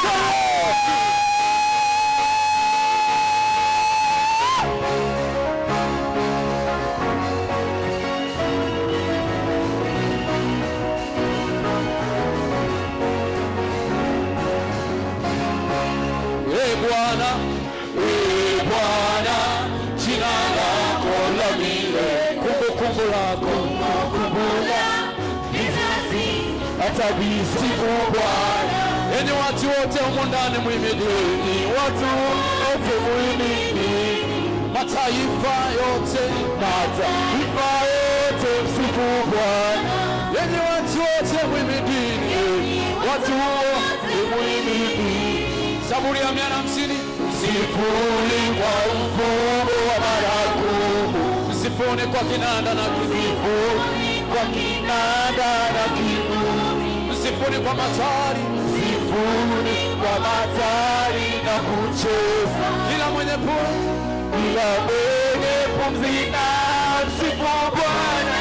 Bwana, jina lako la milele, kumbukumbu lako hata visifu Bwana. Enyi watu wote humu ndani muhimidini, watu wote muhimidini, mataifa yote msifu Bwana. Enyi watu wote muhimidini, watu wote muhimidini. Zaburi ya 150. Msifuni kwa mfungo wa baragumu, msifuni kwa kinanda na kinubi, msifuni kwa matari, na kucheza. Kila mwenye pumzi na msifu Bwana.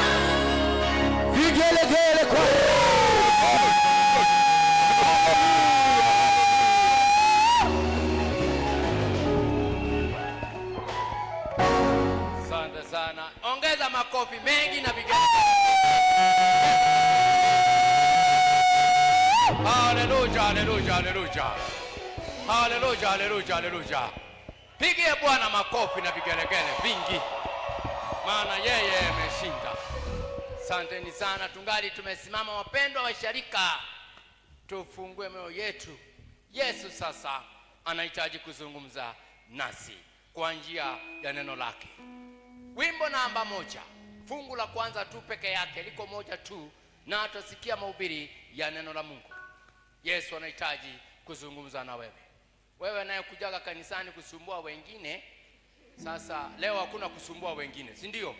Vigelegele kwa sana. Ongeza makofi mengi na vigelegele. Haleluya, haleluya, haleluya. Haleluya, haleluya, haleluya. Pigie Bwana makofi na vigelegele vingi, maana yeye ameshinda. Asanteni sana. Tungali tumesimama, wapendwa wa sharika, tufungue mioyo yetu. Yesu sasa anahitaji kuzungumza nasi kwa njia ya neno lake. Wimbo namba 1, fungu la kwanza tu peke yake, liko moja tu, na atasikia mahubiri ya neno la Mungu. Yesu anahitaji kuzungumza na wewe. Wewe naye kujaga kanisani kusumbua wengine. Sasa leo hakuna kusumbua wengine, si ndio?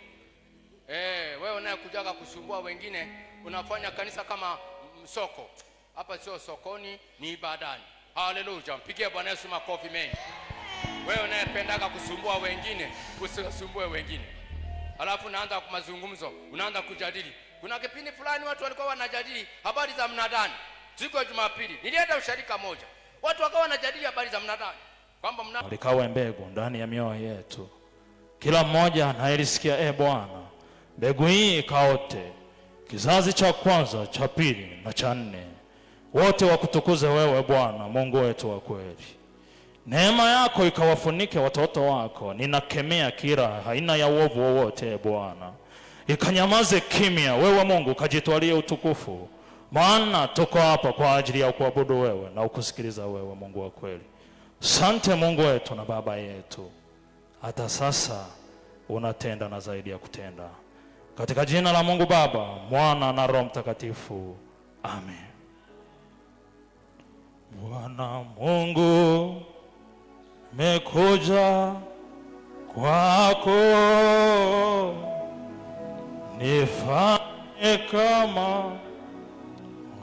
Wewe naye kujaga kusumbua wengine, unafanya kanisa kama soko. Hapa sio sokoni, ni ibadani. Haleluya, mpigie Bwana Yesu makofi mengi. Wewe unayependaga kusumbua wengine, usisumbue wengine. Alafu unaanza kwa mazungumzo, unaanza kujadili. Kuna kipindi fulani watu walikuwa wanajadili habari za mnadani. Siku ya Jumapili nilienda usharika moja, watu wakawa wanajadili habari za mnadani, kwamba likawe mbegu ndani ya mioyo yetu, kila mmoja anayesikia Bwana, mbegu hii ikaote, kizazi cha kwanza, cha pili na cha 4, wote wakutukuze wewe Bwana Mungu wetu wa kweli. Neema yako ikawafunike watoto wako. Ninakemea kila aina ya uovu wowote Bwana, ikanyamaze kimya. Wewe Mungu kajitwalie utukufu, maana tuko hapa kwa ajili ya kuabudu wewe na ukusikiliza wewe Mungu wa kweli. Asante Mungu wetu na Baba yetu, hata sasa unatenda na zaidi ya kutenda, katika jina la Mungu Baba, Mwana na Roho Mtakatifu, amen. Bwana Mungu, mekuja kwako, nifanye kama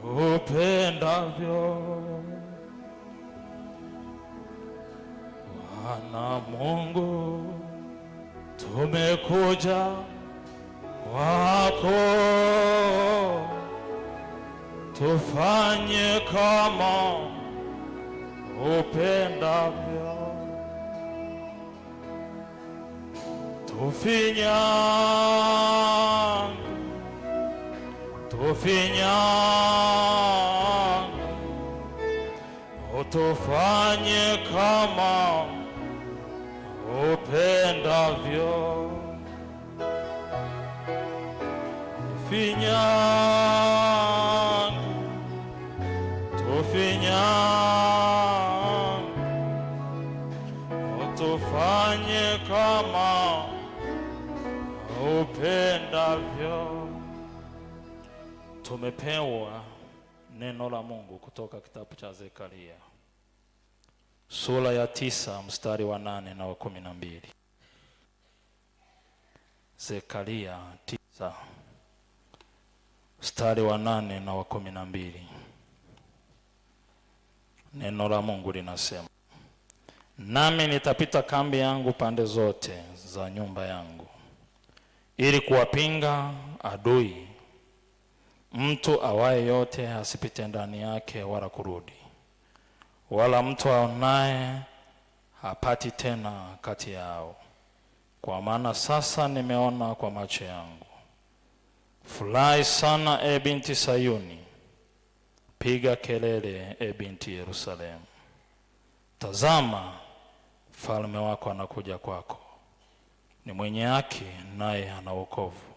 upendavyo. Bwana Mungu, tumekuja kwako, tufanye kama upendavyo. Tufinyange, utufanye kama upendavyo. Tufinyange, utufanye kama upendavyo. Tumepewa neno la Mungu kutoka kitabu cha Zekaria sura ya 9 mstari wa 8 na wa 12. Zekaria 9 mstari wa 8 na wa 12. Neno la Mungu linasema, nami nitapita kambi yangu pande zote za nyumba yangu, ili kuwapinga adui. Mtu awaye yote asipite ndani yake wala kurudi, wala mtu aonaye hapati tena kati yao. Kwa maana sasa nimeona kwa macho yangu. Furahi sana, e binti Sayuni, piga kelele, e binti Yerusalemu. Tazama, mfalme wako anakuja kwako, ni mwenye haki, naye ana wokovu,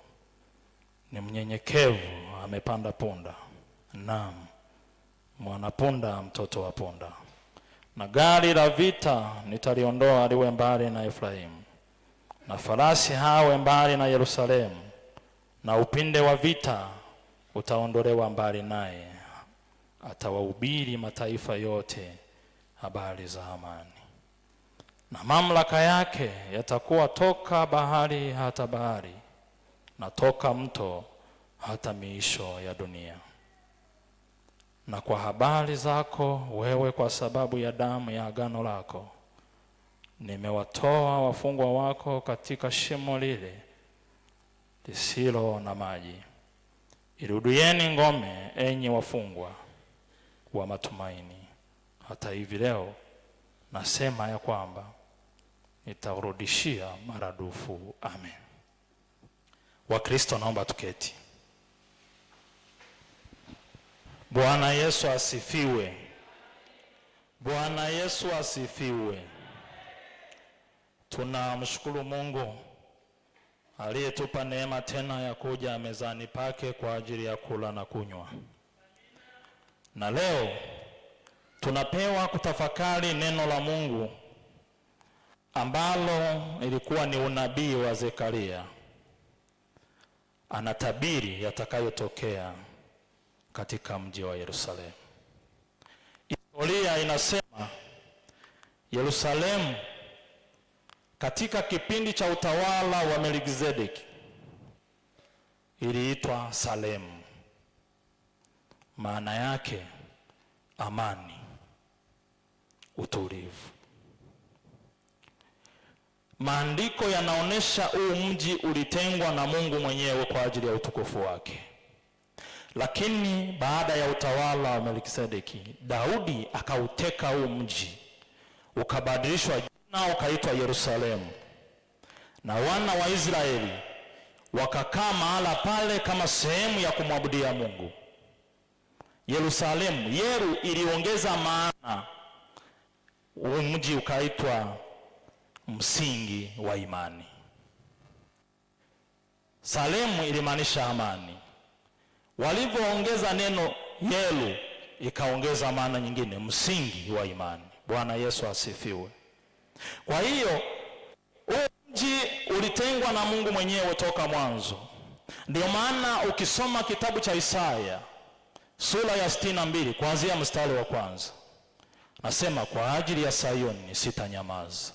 ni mnyenyekevu, amepanda punda, naam, mwanapunda, mtoto wa punda. Na gari la vita nitaliondoa liwe mbali na Efraimu, na farasi hawe mbali na Yerusalemu, na upinde wa vita utaondolewa mbali naye. Atawahubiri mataifa yote habari za amani. Na mamlaka yake yatakuwa toka bahari hata bahari, na toka mto hata miisho ya dunia. Na kwa habari zako wewe, kwa sababu ya damu ya agano lako, nimewatoa wafungwa wako katika shimo lile lisilo na maji. Irudieni ngome, enyi wafungwa wa matumaini. Hata hivi leo nasema ya kwamba nitaurudishia maradufu. Amen. Wakristo, naomba tuketi. Bwana Yesu asifiwe. Bwana Yesu asifiwe. Tunamshukuru Mungu aliyetupa neema tena ya kuja mezani pake kwa ajili ya kula na kunywa. Na leo tunapewa kutafakari neno la Mungu ambalo ilikuwa ni unabii wa Zekaria. Anatabiri yatakayotokea katika mji wa Yerusalemu. Historia inasema Yerusalemu katika kipindi cha utawala wa Melkizedeki iliitwa Salemu. Maana yake amani, utulivu. Maandiko yanaonesha huu mji ulitengwa na Mungu mwenyewe kwa ajili ya utukufu wake. Lakini baada ya utawala wa Melkizedeki, Daudi akauteka huu mji, ukabadilishwa jina ukaitwa Yerusalemu. Na wana wa Israeli wakakaa mahala pale kama sehemu ya kumwabudia Mungu. Yerusalemu, Yeru iliongeza maana, huu mji ukaitwa msingi wa imani. Salemu ilimaanisha amani. Walivyoongeza neno Yeru ikaongeza maana nyingine, msingi wa imani. Bwana Yesu asifiwe. Kwa hiyo huu mji ulitengwa na Mungu mwenyewe toka mwanzo. Ndio maana ukisoma kitabu cha Isaya sura ya 62 kuanzia mstari wa 1, nasema kwa ajili ya Sayuni sitanyamaza,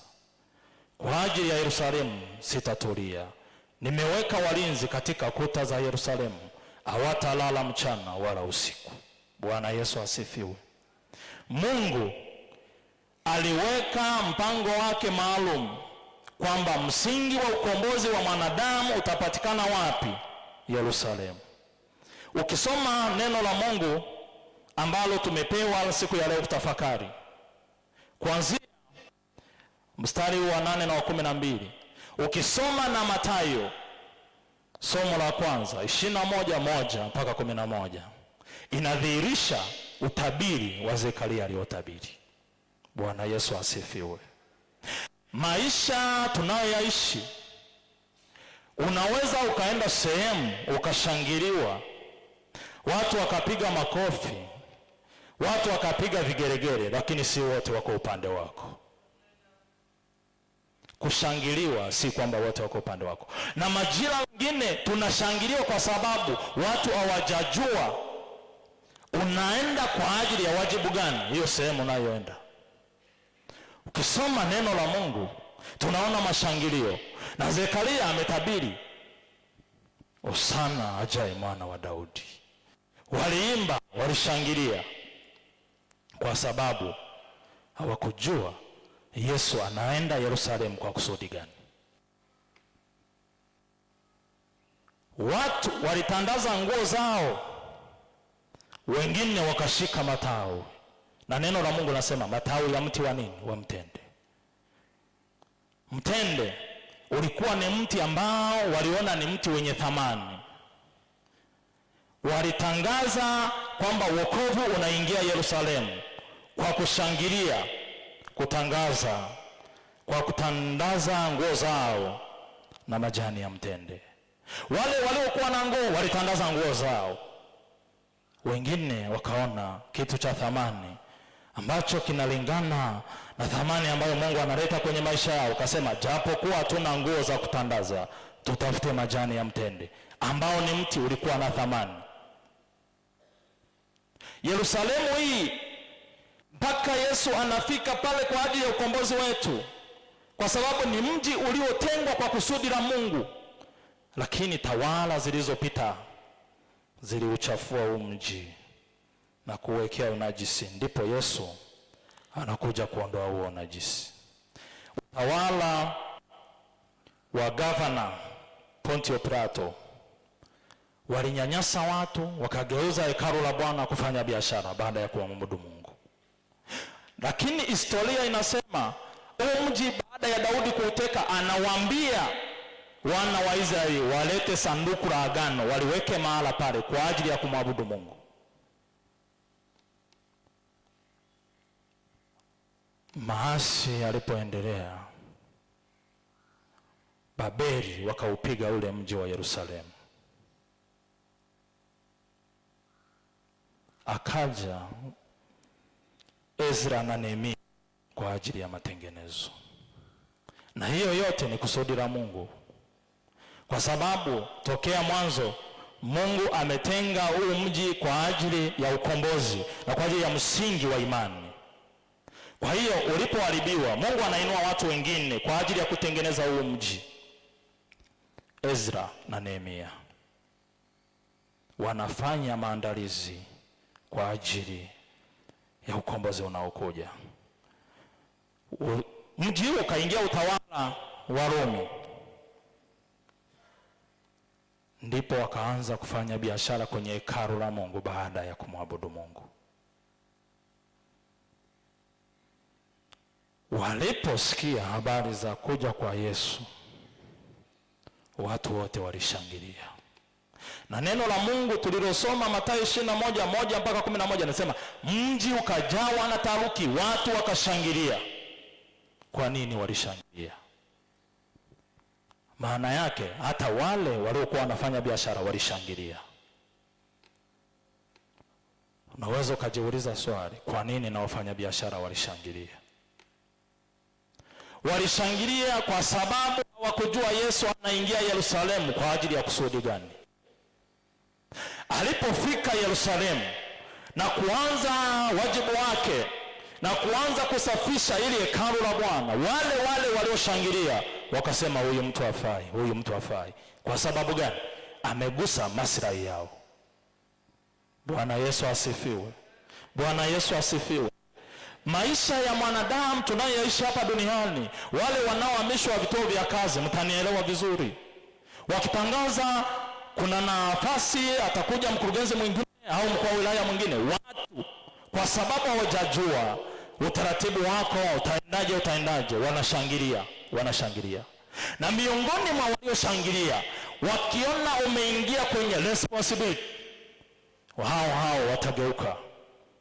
kwa ajili ya Yerusalemu sitatulia. Nimeweka walinzi katika kuta za Yerusalemu, hawatalala mchana wala usiku. Bwana Yesu asifiwe. Mungu aliweka mpango wake maalum kwamba msingi wa ukombozi wa mwanadamu utapatikana wapi? Yerusalemu. Ukisoma neno la Mungu ambalo tumepewa siku ya leo kutafakari, kuanzia mstari wa 8 na wa 12, ukisoma na Mathayo somo la kwanza 21:1 mpaka 11, inadhihirisha utabiri wa Zekaria aliotabiri. Bwana Yesu asifiwe. Maisha tunayoyaishi, unaweza ukaenda sehemu ukashangiliwa, watu wakapiga makofi, watu wakapiga vigeregere, lakini si wote wako upande wako. Kushangiliwa si kwamba wote wako upande wako. Na majira mengine tunashangiliwa kwa sababu watu hawajajua unaenda kwa ajili ya wajibu gani hiyo sehemu unayoenda. Ukisoma neno la Mungu tunaona mashangilio, na Zekaria ametabiri Hosana ajaye mwana wa Daudi. Waliimba, walishangilia kwa sababu hawakujua Yesu anaenda Yerusalemu kwa kusudi gani. Watu walitandaza nguo zao, wengine wakashika matawi, na neno la Mungu linasema matawi ya mti wa nini? Wa mtende. Mtende ulikuwa ni mti ambao waliona ni mti wenye thamani. Walitangaza kwamba wokovu unaingia Yerusalemu kwa kushangilia, kutangaza, kwa kutandaza nguo zao na majani ya mtende. Wale waliokuwa na nguo walitandaza nguo zao, wengine wakaona kitu cha thamani ambacho kinalingana na thamani ambayo Mungu analeta kwenye maisha yao, kasema japo kuwa hatuna nguo za kutandaza, tutafute majani ya mtende ambao ni mti ulikuwa na thamani. Yerusalemu hii mpaka Yesu anafika pale kwa ajili ya ukombozi wetu, kwa sababu ni mji uliotengwa kwa kusudi la Mungu, lakini tawala zilizopita ziliuchafua huu mji na kuwekea unajisi. Ndipo Yesu anakuja kuondoa huo unajisi. Utawala wa gavana Pontio Pilato walinyanyasa watu, wakageuza hekalu la Bwana kufanya biashara baada ya kuabudu Mungu. Lakini historia inasema huu mji baada ya Daudi kuuteka, anawaambia wana wa Israeli walete sanduku la agano, waliweke mahala pale kwa ajili ya kumwabudu Mungu. Maasi yalipoendelea, Babeli wakaupiga ule mji wa Yerusalemu. Akaja Ezra na Nehemia kwa ajili ya matengenezo. Na hiyo yote ni kusudi la Mungu, kwa sababu tokea mwanzo Mungu ametenga huu mji kwa ajili ya ukombozi na kwa ajili ya msingi wa imani. Kwa hiyo ulipoharibiwa, Mungu anainua watu wengine kwa ajili ya kutengeneza huu mji. Ezra na Nehemia wanafanya maandalizi kwa ajili ya ukombozi unaokuja. Mji huu ukaingia utawala wa Rumi. Ndipo wakaanza kufanya biashara kwenye hekalu la Mungu baada ya kumwabudu Mungu. Waliposikia habari za kuja kwa Yesu, watu wote walishangilia. Na neno la Mungu tulilosoma Mathayo 21:1 mpaka 11 nasema mji ukajawa na taharuki, watu wakashangilia. Kwa nini walishangilia? Maana yake hata wale waliokuwa wanafanya biashara walishangilia. Unaweza ukajiuliza swali, kwa nini na wafanya biashara walishangilia? Walishangilia kwa sababu hawakujua Yesu anaingia Yerusalemu kwa ajili ya kusudi gani. Alipofika Yerusalemu na kuanza wajibu wake na kuanza kusafisha ili hekalu la Bwana, wale walioshangilia wakasema huyu mtu hafai, huyu mtu hafai. Kwa sababu gani? Amegusa maslahi yao. Bwana Yesu asifiwe. Bwana Yesu asifiwe. Maisha ya mwanadamu tunayoishi hapa duniani, wale wanaohamishwa vituo vya kazi, mtanielewa vizuri, wakitangaza kuna nafasi atakuja mkurugenzi mwingine au mkuu wa wilaya mwingine, watu kwa sababu hawajajua utaratibu wako utaendaje, wanashangilia. Na miongoni mwa walioshangilia, wakiona umeingia kwenye responsibility, hao watageuka,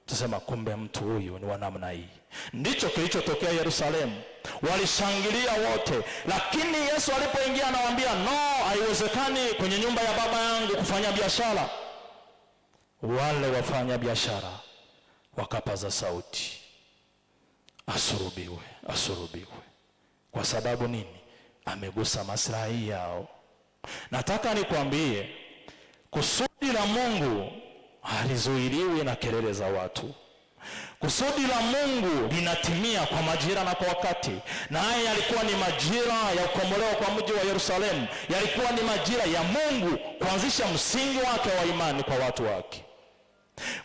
tusema kumbe mtu huyu ni wa namna hii. Ndicho kilichotokea Yerusalemu. Walishangilia wote, lakini Yesu alipoingia anawaambia, no, haiwezekani kwenye nyumba ya Baba yangu kufanya biashara. Wale wafanya biashara wakapaza sauti, asurubiwe. Kwa sababu nini? Amegusa maslahi yao. Nataka nikwambie, kusudi la Mungu halizuiliwi na kelele za watu. Kusudi la Mungu linatimia kwa majira na kwa wakati. Na haya yalikuwa ni majira ya kukombolewa kwa mji wa Yerusalemu. Yalikuwa ni majira ya Mungu kuanzisha msingi wake wa imani kwa watu wake.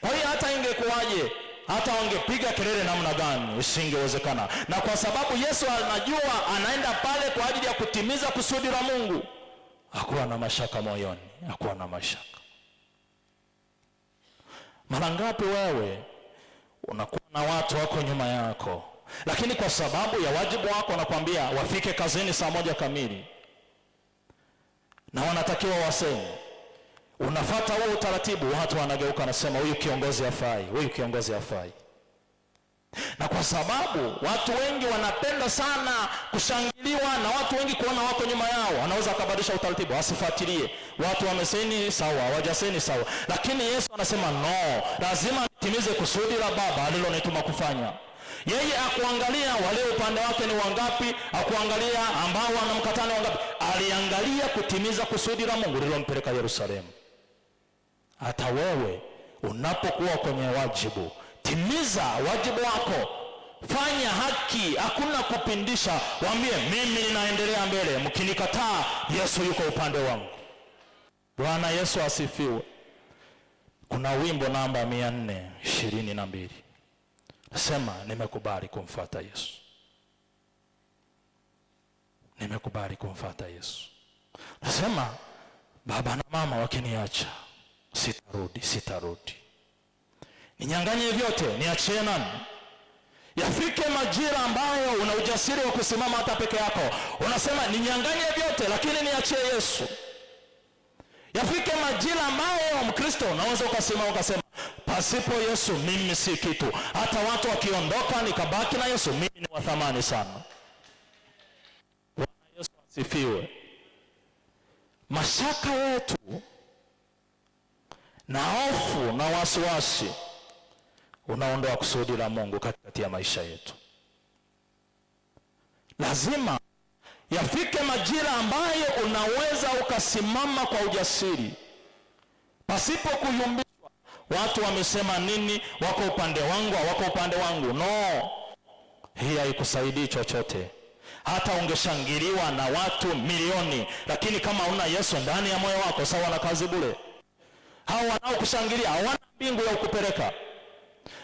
Kwa hiyo hata ingekuwaje, hata wangepiga kelele namna gani, isingewezekana. Na kwa sababu Yesu anajua anaenda pale kwa ajili ya kutimiza kusudi la Mungu, hakuwa na mashaka moyoni, hakuwa na mashaka. Mara ngapi wewe unakuwa na watu wako nyuma yako, lakini kwa sababu ya wajibu wako wanakuambia wafike kazini saa 1 kamili na wanatakiwa waseme, unafuata huo utaratibu, watu wanageuka nasema huyu kiongozi hafai. Na kwa sababu watu wengi wanapenda sana kushangiliwa na watu wengi kuona wako nyuma yao, anaweza akabadilisha utaratibu, asifuatilie. Watu wameseni sawa, hawajaseni sawa. Lakini Yesu anasema no, lazima nitimize kusudi la Baba alilonituma kufanya. Yeye akuangalia wale upande wake ni wangapi, akuangalia ambao wanamkataa ni wangapi. Aliangalia kutimiza kusudi la Mungu lilompeleka Yerusalemu. Hata wewe unapokuwa kwenye wajibu, timiza wajibu wako, fanya haki, hakuna kupindisha. Waambie mimi ninaendelea mbele, mkinikataa Yesu yuko upande wangu. Bwana Yesu asifiwe. Kuna wimbo namba 422 nasema nimekubali kumfuata Yesu. Nasema baba na mama wakiniacha, sitarudi. Ninyang'anye vyote, niachie nani? Yafike majira ambayo una ujasiri wa kusimama hata peke yako, unasema ninyang'anye vyote lakini niachie Yesu. Yafike majira ambayo Mkristo unaweza ukasimama ukasema pasipo Yesu mimi si kitu. Hata watu wakiondoka nikabaki na Yesu, mimi ni wa thamani sana. Bwana Yesu asifiwe. Mashaka yetu na hofu na wasiwasi unaondoa kusudi la Mungu katikati ya maisha yetu. Lazima yafike majira ambayo unaweza ukasimama kwa ujasiri pasipo kuyumbishwa. Watu wamesema nini, wako upande wangu, wako upande wangu. No, hii haikusaidii chochote. Hata ungeshangiliwa na watu milioni, lakini kama una Yesu ndani ya moyo wako, sawa na kazi bure. Hao wanaokushangilia hawana mbingu ya ukupeleka.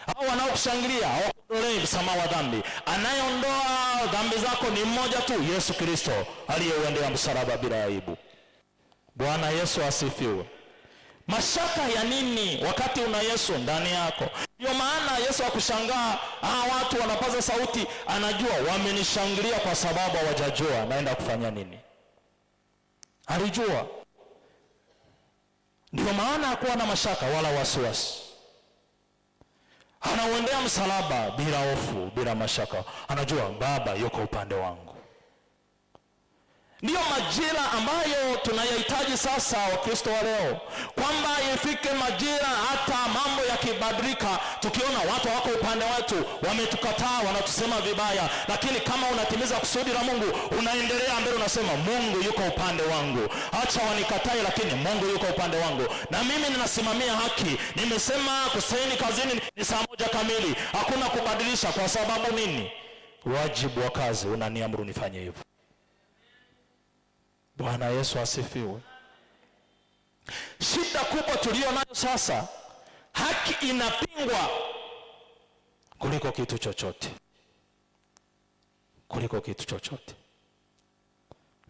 Hao wanaokushangilia hawakuondolei msamaha wa dhambi. Anayeondoa dhambi zako ni mmoja tu, Yesu Kristo aliyeuendea msalaba bila aibu. Bwana Yesu asifiwe. Mashaka ya nini wakati una Yesu ndani yako? Ndio maana Yesu akushangaa, watu wanapaza sauti, anajua wamenishangilia kwa sababu hawajajua naenda kufanya nini. Alijua. Ndio maana hakuwa na mashaka wala wasiwasi. Anauendea msalaba bila hofu, bila mashaka. Anajua Baba yuko upande wangu. Ndio majira ambayo tunayahitaji sasa Wakristo wa leo, kwamba ifike majira hata mambo yakibadilika, tukiona watu wako upande wetu, wametukataa, wanatusema vibaya, lakini kama unatimiza kusudi la Mungu, unaendelea mbele, unasema Mungu yuko upande wangu. Acha wanikatae, lakini Mungu yuko upande wangu. Na mimi ninasimamia haki. Nimesema kusaini kazini ni saa 1 kamili. Hakuna kubadilisha. Kwa sababu nini? Wajibu wa kazi unaniamuru nifanye hivyo. Bwana Yesu asifiwe. Shida kubwa tulio nayo sasa, haki inapingwa kuliko kitu chochote, kuliko kitu chochote.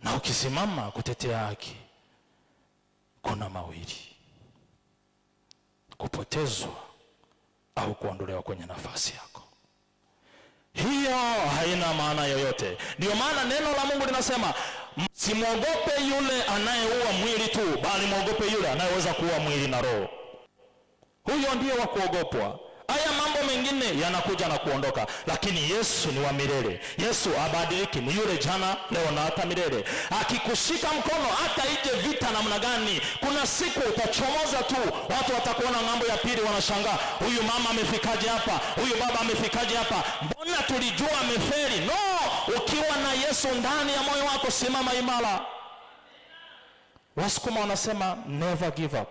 Na ukisimama kutetea haki, kuna mawili: kupotezwa au kuondolewa kwenye nafasi yako. Hiyo haina maana yoyote. Ndio maana neno la Mungu linasema, msimwogope yule anayeua mwili tu, bali mwogope yule anayeweza kuua mwili na roho. Huyo ndiye wa kuogopwa. Haya mambo mengine yanakuja na kuondoka, lakini Yesu ni wa milele. Yesu abadiliki, ni yule jana, leo na hata milele. Akikushika mkono, hata ije vita namna gani, kuna siku utachomoza tu, watu watakuona ng'ambo ya pili, wanashangaa, huyu mama amefikaje hapa, huyu baba amefikaje hapa, mbona tulijua amefeli? No, ukiwa na Yesu ndani ya moyo wako, simama imara. Wasukuma wanasema never give up.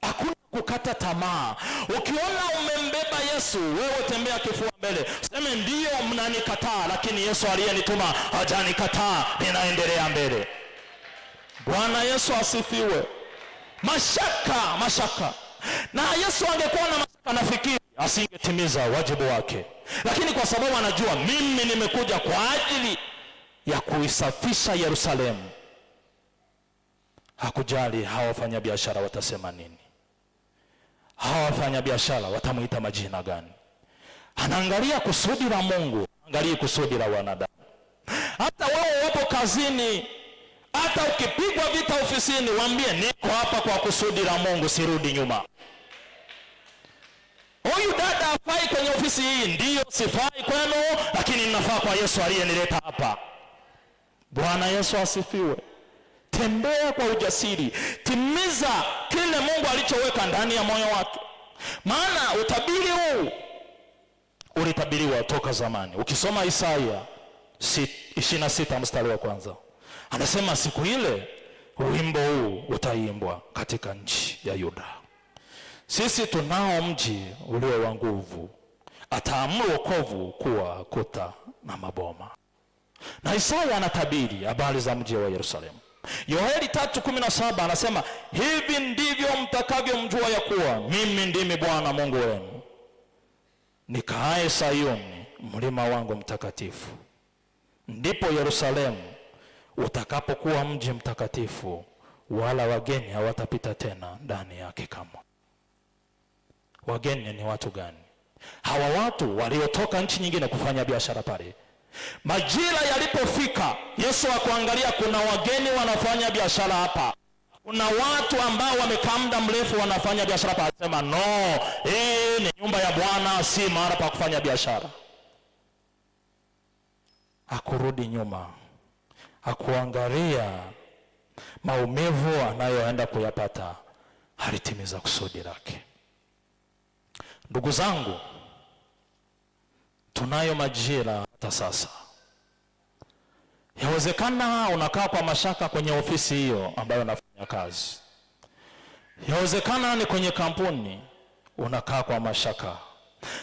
Hakuna kukata tamaa. Ukiona umembeba Yesu, wewe tembea kifua mbele. Useme ndio mnanikataa, lakini Yesu aliyenituma hajanikataa, ninaendelea mbele. Bwana Yesu asifiwe. Mashaka. Na Yesu angekuwa na mashaka, nafikiri asingetimiza wajibu wake. Lakini kwa sababu anajua mimi nimekuja kwa ajili ya kuisafisha Yerusalemu, hakujali hawa wafanya biashara watasema nini, hawa wafanya biashara watamuita majina gani. Anaangalia kusudi la Mungu, angalia kusudi la wanadamu. Hata wao wapo kazini, hata ukipigwa vita ofisini, waambie niko hapa kwa kusudi la Mungu, sirudi nyuma. Huyu dada hafai kwenye ofisi hii, ndio sifai kwenu, lakini ninafaa kwa Yesu aliyenileta hapa. Bwana Yesu asifiwe. Tembea kwa ujasiri, timiza kile Mungu alichoweka ndani ya moyo wake. Maana utabiri huu ulitabiriwa toka zamani. Ukisoma Isaya 26 mstari wa kwanza, anasema siku ile wimbo huu utaimbwa katika nchi ya Yuda. Sisi tunao mji ulio wa nguvu, ataamuru wokovu kuwa kuta na maboma. Na Isaya anatabiri habari za mji wa Yerusalemu. Yoeli 3:17 anasema, hivi ndivyo mtakavyomjua ya kuwa mimi ndimi Bwana Mungu wenu, nikaaye Sayuni, mlima wangu mtakatifu. Ndipo Yerusalemu utakapokuwa mji mtakatifu, wala wageni hawatapita tena ndani yake kamwe. Wageni ni watu gani? Hawa watu waliotoka nchi nyingine kufanya biashara pale. Majira yalipofika, Yesu akuangalia, kuna wageni wanafanya biashara hapa, kuna watu ambao wamekaa muda mrefu wanafanya biashara hapa. Anasema no, hii ni nyumba ya Bwana, si mahali pa kufanya biashara. Hakurudi nyuma, hakuangalia maumivu anayoenda kuyapata, alitimiza kusudi lake. Ndugu zangu, tunayo majira hata sasa. Yawezekana unakaa kwa mashaka kwenye ofisi hiyo ambayo unafanya kazi. Yawezekana ni kwenye kampuni unakaa kwa mashaka.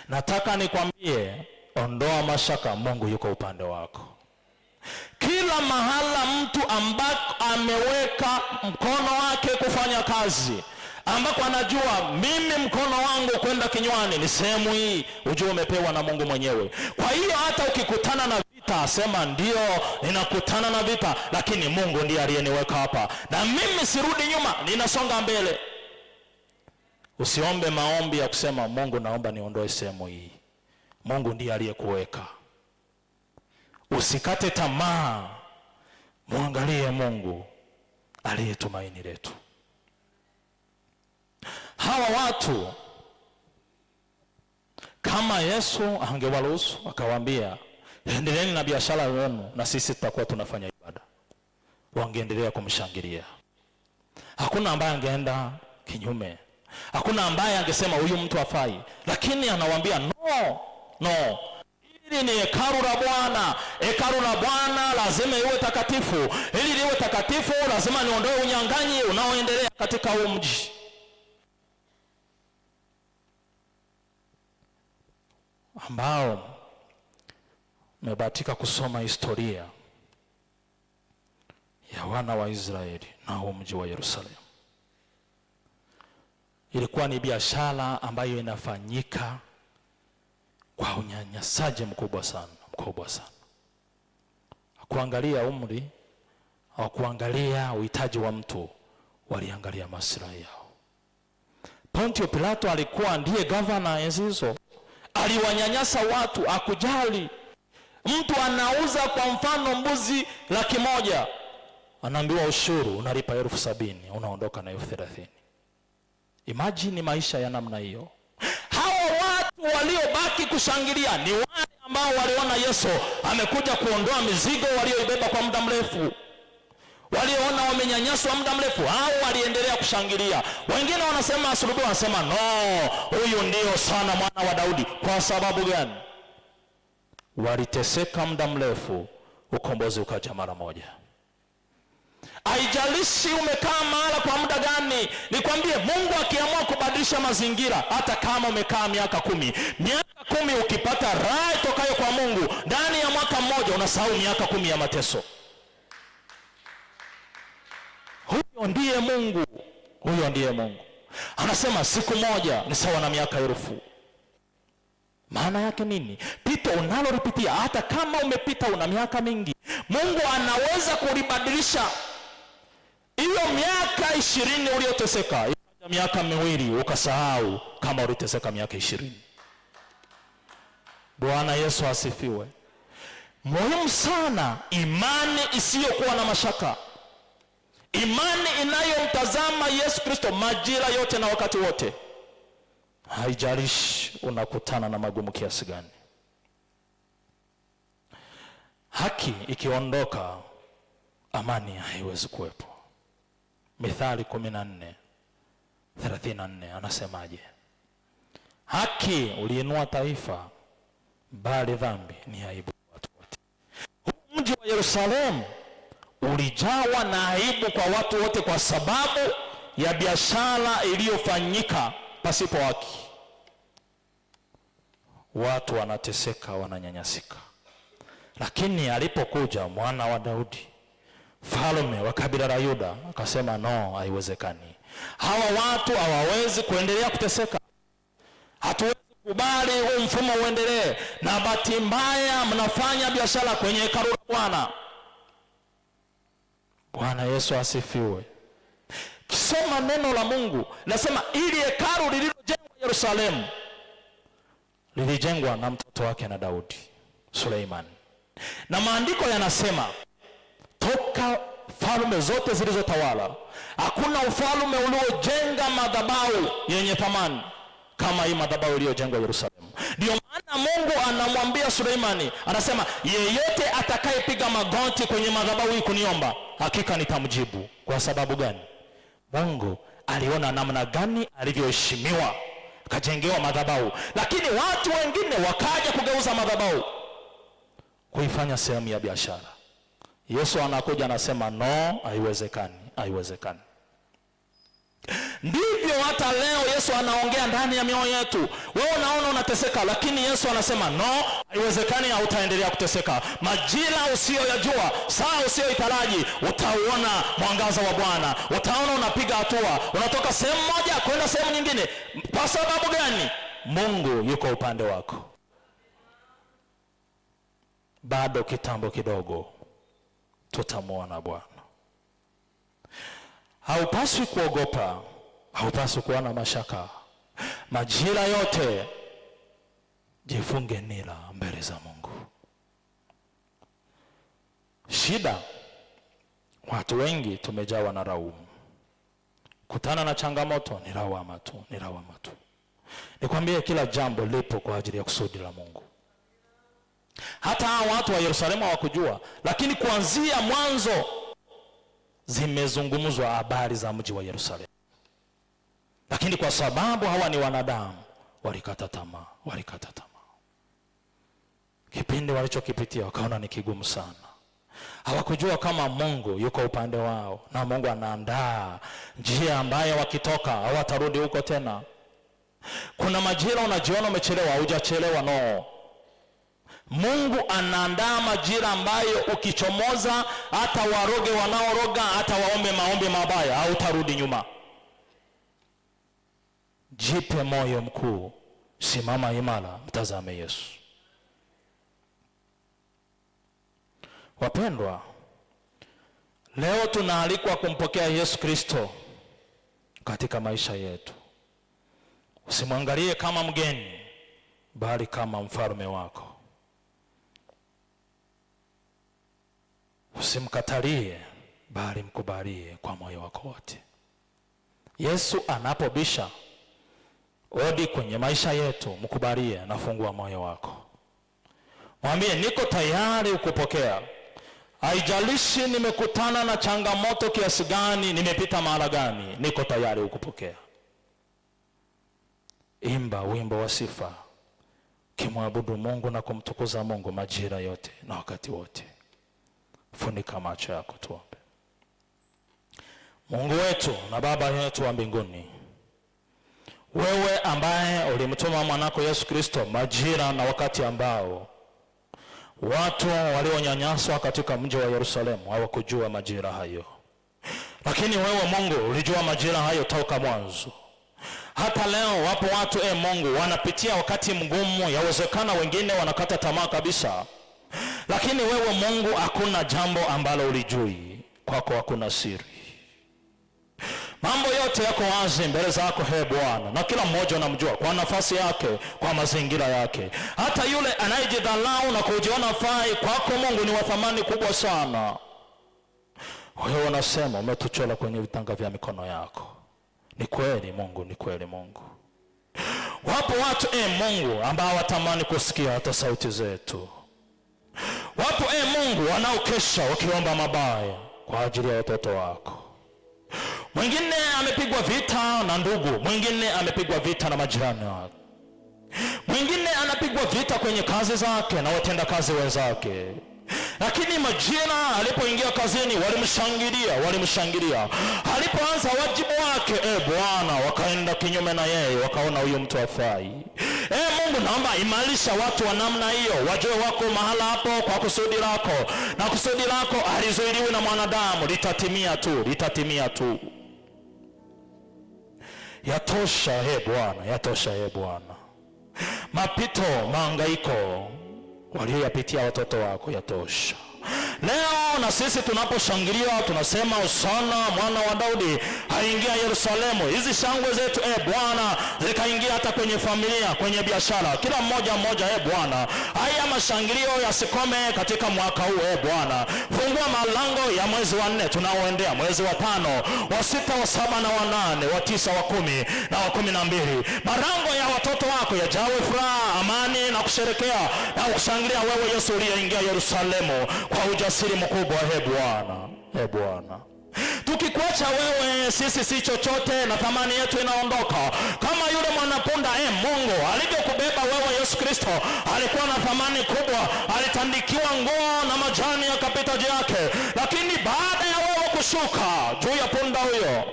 Nataka nikwambie, ondoa mashaka, Mungu yuko upande wako. Kila mahala mtu ambako ameweka mkono wake kufanya kazi, ambako anajua mimi mkono wangu kwenda kinywani ni sehemu hii, ujue umepewa na Mungu mwenyewe. Kwa hiyo hata ukikutana na vita, sema ndio ninakutana na vita, lakini Mungu ndiye aliyeniweka hapa, na mimi sirudi nyuma, ninasonga mbele. Usiombe maombi ya kusema Mungu naomba niondoe sehemu hii. Mungu ndiye aliyekuweka. Usikate tamaa, muangalie Mungu aliye tumaini letu. Hawa watu, kama Yesu angewaruhusu akawaambia endeleeni na biashara yenu na sisi tutakuwa tunafanya ibada, wangeendelea kumshangilia. Hakuna ambaye angeenda kinyume, hakuna ambaye angesema huyu mtu hafai. Lakini anawaambia no, hili ni hekalu la Bwana. Hekalu la Bwana lazima iwe takatifu. Ili liwe takatifu, lazima niondoe unyang'anyi unaoendelea katika huu mji. Ambao mebahatika kusoma historia ya wana wa Israeli na huu mji wa Yerusalemu. ilikuwa ni biashara ambayo inafanyika kwa unyanyasaji mkubwa sana. Hakuangalia umri, hakuangalia uhitaji wa mtu, waliangalia maslahi yao. Pontio Pilato alikuwa ndiye gavana enzi hizo, aliwanyanyasa watu, akujali. Mtu anauza kwa mfano mbuzi 100,000, anaambiwa ushuru unalipa 70,000, unaondoka na 30,000. Imagine maisha ya namna hiyo. Hawa watu waliobaki kushangilia ni wale ambao waliona Yesu amekuja kuondoa mizigo walioibeba kwa muda mrefu. Walioona wamenyanyaswa muda mrefu, hao waliendelea kushangilia. Wengine wanasema asulubiwa, wanasema no, huyu ndio sana mwana wa Daudi. Kwa sababu gani? Waliteseka muda mrefu, ukombozi ukaja mara moja. Haijalishi umekaa mahala kwa muda gani, nikwambie Mungu akiamua kubadilisha mazingira, hata kama umekaa miaka 10 ukipata raha tokayo kwa Mungu, ndani ya mwaka mmoja unasahau miaka 10 ya mateso. Huyo ndiye Mungu. Anasema siku moja ni sawa na miaka 1000. Maana yake nini? Pito unalolipitia, hata kama umepita una miaka mingi, Mungu anaweza kulibadilisha. Hiyo miaka 20 uliyoteseka, ikaja miaka 2 ukasahau kama uliteseka miaka 20. Bwana Yesu asifiwe. Muhimu sana imani isiyokuwa na mashaka. Imani inayomtazama Yesu Kristo majira yote na wakati wote. Haijalishi unakutana na magumu kiasi gani. Haki ikiondoka, amani haiwezi kuwepo. Mithali 14:34 anasemaje? Haki uliinua taifa, bali dhambi ni aibu kwa watu wote. Mji wa Yerusalemu ulijawa na aibu kwa watu wote kwa sababu ya biashara iliyofanyika pasipo haki. Watu wanateseka, wananyanyasika. Lakini alipokuja mwana wa Daudi, mfalme wa kabila la Yuda, akasema no, haiwezekani. Hawa watu hawawezi kuendelea kuteseka. Hatuwezi kubali huu mfumo uendelee. Na bahati mbaya mnafanya biashara kwenye hekalu la Bwana. Bwana Yesu asifiwe. Kisoma neno la Mungu, nasema ili hekalu lililojengwa Yerusalemu lilijengwa na mtoto wake na Daudi, Suleiman. Na maandiko yanasema toka falme zote zilizotawala, hakuna ufalme uliojenga madhabahu yenye thamani kama hii madhabahu iliyojengwa Yerusalemu. Ndio maana Mungu anamwambia Suleimani, anasema yeyote atakayepiga magoti kwenye madhabahu hii kuniomba, hakika nitamjibu. Kwa sababu gani? Mungu aliona namna gani alivyoheshimiwa, akajengewa madhabahu. Lakini watu wengine wakaja kugeuza madhabahu kuifanya sehemu ya biashara. Yesu anakuja anasema no, haiwezekani. Ndivyo hata leo Yesu anaongea ndani ya mioyo yetu. Wewe unaona unateseka, lakini Yesu anasema no, haiwezekani, hautaendelea kuteseka. Majira usiyoyajua, saa usiyoitaraji, utauona mwangaza wa Bwana. Utaona unapiga hatua, unatoka sehemu moja kwenda sehemu nyingine. Kwa sababu gani? Mungu yuko upande wako. Bado kitambo kidogo tutamuona Bwana. Haupaswi kuogopa, haupaswi kuwa na mashaka. Majira yote jifunge nira mbele za Mungu. Shida, watu wengi tumejawa na laumu. Kutana na changamoto ni lawama tu. Nikwambie kila jambo lipo kwa ajili ya kusudi la Mungu. Hata watu wa Yerusalemu hawakujua, lakini kuanzia mwanzo zimezungumzwa habari za mji wa Yerusalemu. Lakini kwa sababu hawa ni wanadamu, walikata tamaa. Kipindi walichokipitia wakaona ni kigumu sana. Hawakujua kama Mungu yuko upande wao, na Mungu anaandaa njia ambayo wakitoka hawatarudi huko tena. Kuna majira unajiona umechelewa, hujachelewa, no. Mungu anaandaa majira ambayo ukichomoza, hata waroge wanaoroga, hata waombe maombi mabaya, hautarudi nyuma. Jipe moyo mkuu, simama imara, mtazame Yesu. Wapendwa, leo tunaalikwa kumpokea Yesu Kristo katika maisha yetu. Usimwangalie kama mgeni, bali kama mfalme wako. Usimkatalie, bali mkubalie kwa moyo wako wote. Yesu anapobisha odi kwenye maisha yetu, mkubalie na fungua moyo wako. Mwambie, niko tayari ukupokea. Haijalishi nimekutana na changamoto kiasi gani, nimepita mara gani, niko tayari ukupokea. Imba wimbo wa sifa, kimwabudu Mungu na kumtukuza Mungu majira yote na wakati wote. Funika macho yako tuombe. Mungu wetu na Baba yetu wa mbinguni, wewe ambaye ulimtuma mwanako Yesu Kristo majira na wakati ambao watu walionyanyaswa katika mji wa Yerusalemu hawakujua majira hayo, lakini wewe Mungu ulijua majira hayo toka mwanzo. Hata leo wapo watu Mungu wanapitia wakati mgumu, yawezekana wengine wanakata tamaa kabisa, lakini wewe Mungu hakuna jambo ambalo ulijui. Kwako hakuna siri. Mambo yote yako wazi mbele zako Bwana, na kila mmoja unamjua kwa nafasi yake, kwa mazingira yake. Hata yule anayejidhalau na kujiona fai, kwako Mungu ni wa thamani kubwa sana. Wewe unasema umetuchora kwenye vitanga vya mikono yako. Ni kweli Mungu, ni kweli Mungu. Wapo watu Mungu ambao watamani kusikia hata sauti zetu. Wapo Mungu wanaokesha wakiomba mabaya kwa ajili ya watoto wako. Mwingine amepigwa vita na ndugu, mwingine amepigwa vita na majirani wake, mwingine anapigwa vita kwenye kazi zake na watenda kazi wenzake. Lakini majira alipoingia kazini walimshangilia. Alipoanza wajibu wake Bwana, wakaenda kinyume na yeye, wakaona huyu mtu hafai. Mungu, naomba imarisha watu wa namna hiyo, wajue wako mahala hapo kwa kusudi lako, na kusudi lako halizuiliwi na mwanadamu, litatimia tu. Yatosha Bwana, yatosha Bwana. Mapito, mahangaiko walioyapitia watoto wako yatosha. Leo na sisi tunaposhangilia tunasema Hosana mwana wa Daudi haingia Yerusalemu. Hizi shangwe zetu Bwana zikaingia hata kwenye familia, kwenye biashara, kila mmoja Bwana. Haya mashangilio yasikome katika mwaka huu Bwana. Fungua malango ya mwezi wa 4 tunaoendea, mwezi wa 5, wa 6, wa 7 na wa 8, wa 9, wa 10 na wa 12. Malango ya watoto wako yajawe furaha, amani na kusherekea na kushangilia wewe Yesu uliyeingia Yerusalemu kwa ujasiri mkubwa Bwana. Tukikuacha wewe sisi si chochote, na thamani yetu inaondoka. Kama yule mwanapunda Mungu alivyokubeba wewe Yesu Kristo, alikuwa na thamani kubwa, alitandikiwa nguo na majani yakapita juu yake, lakini baada ya wewe kushuka juu ya punda huyo,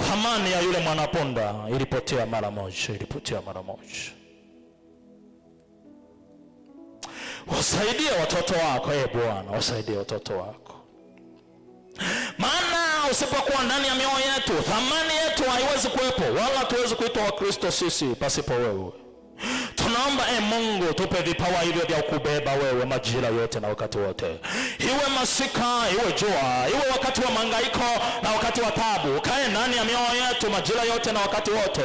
thamani ya yule mwanapunda ilipotea mara moja. Wasaidie watoto wako Bwana, wasaidie watoto wako. Maana usipokuwa ndani ya mioyo yetu, thamani yetu haiwezi kuwepo, wala tuwezi kuitwa Wakristo sisi pasipo wewe. Tunaomba Mungu tupe vipawa hivyo vya kubeba wewe majira yote na wakati wote. Iwe masika, iwe jua, iwe wakati wa mahangaiko na wakati wa taabu. Kae ndani ya mioyo yetu majira yote na wakati wote.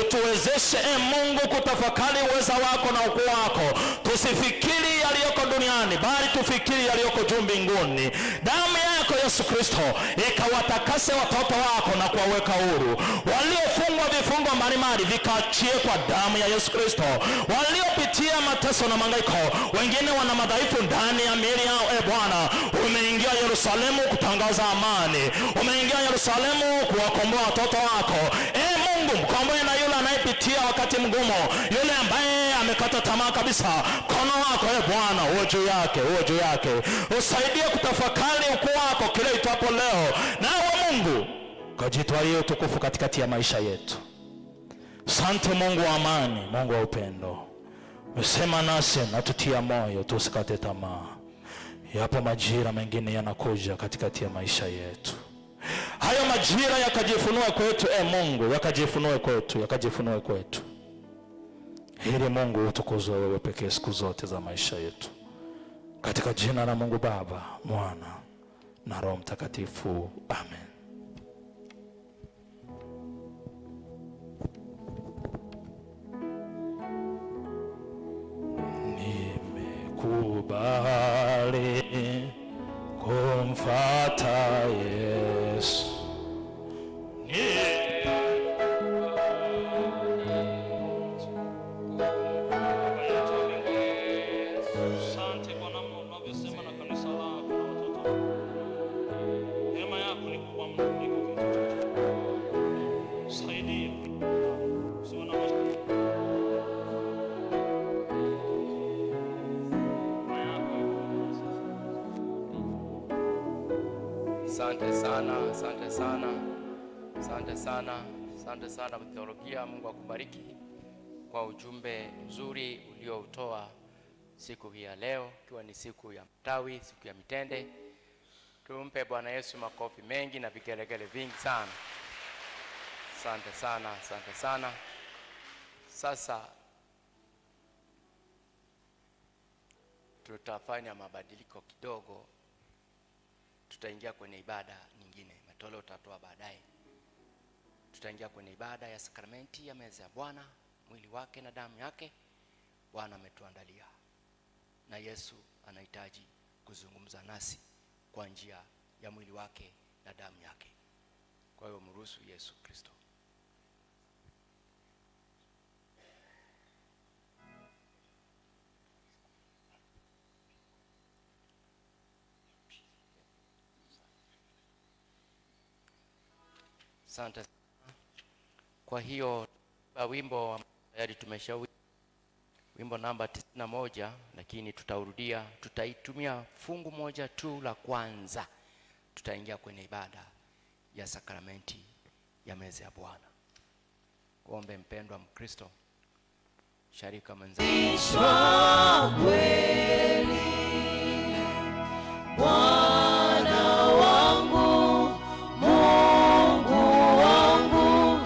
Utuwezeshe Mungu kutafakari uweza wako na ukuu wako. Tusifikiri yaliyoko duniani, bali tufikiri yaliyoko juu mbinguni. Damu yako Yesu Kristo ikawatakase watoto wako na kuwaweka huru. Waliofungwa vifungo mbalimbali vikaachie kwa damu ya Yesu Kristo. Waliopitia mateso na mahangaiko, wengine wana madhaifu ndani ya miili yao Bwana, umeingia Yerusalemu kutangaza amani. Umeingia Yerusalemu kuwakomboa watoto wako. Mungu, mkomboe na yule anayepitia wakati mgumu, yule ambaye amekata tamaa kabisa. Mkono wako Bwana uwe juu yake. Usaidie kutafakari ukuu wako kile itapo leo. Nawe Mungu kajitwalie utukufu katikati ya maisha yetu. Asante Mungu wa amani, Mungu wa upendo. Umesema nasi na tutia moyo tusikate tamaa. Yapo majira mengine yanakuja katikati ya maisha yetu. Hayo majira yakajifunua kwetu, Mungu, yakajifunue kwetu, yakajifunue kwetu. Ili Mungu utukuzwe wewe pekee siku zote za maisha yetu. Katika jina la Mungu Baba, Mwana na Roho Mtakatifu. Amen. Nimekubali kumfuata Yesu. Asante kwa namna unavyosema na kanisa lako na watoto wako. Neema yako ni kubwa mno kuliko kitu chochote. Saidia. Usiwe na Asante sana, asante sana, asante sana, asante sana theolojia. Mungu akubariki kwa ujumbe mzuri ulioutoa siku hii ya leo, ikiwa ni siku ya matawi, siku ya mitende. Tumpe Bwana Yesu makofi mengi na vigelegele vingi sana. Asante sana, asante sana. Sasa tutafanya mabadiliko kidogo. Tutaingia kwenye ibada nyingine. Matoleo tutatoa baadaye. Tutaingia kwenye ibada ya sakramenti ya meza ya Bwana, mwili wake na damu yake Bwana ametuandalia. Na Yesu anahitaji kuzungumza nasi kwa njia ya mwili wake na damu yake. Kwa hiyo mruhusu Yesu Kristo. Asante. Kwa hiyo wimbo tayari tumeshauri, wimbo namba 91, lakini tutaurudia, tutaitumia fungu moja tu la kwanza. Tutaingia kwenye ibada ya sakramenti ya meza ya Bwana. Kuombe mpendwa Mkristo, sharika mwenzangu. Bwana wangu, Mungu wangu,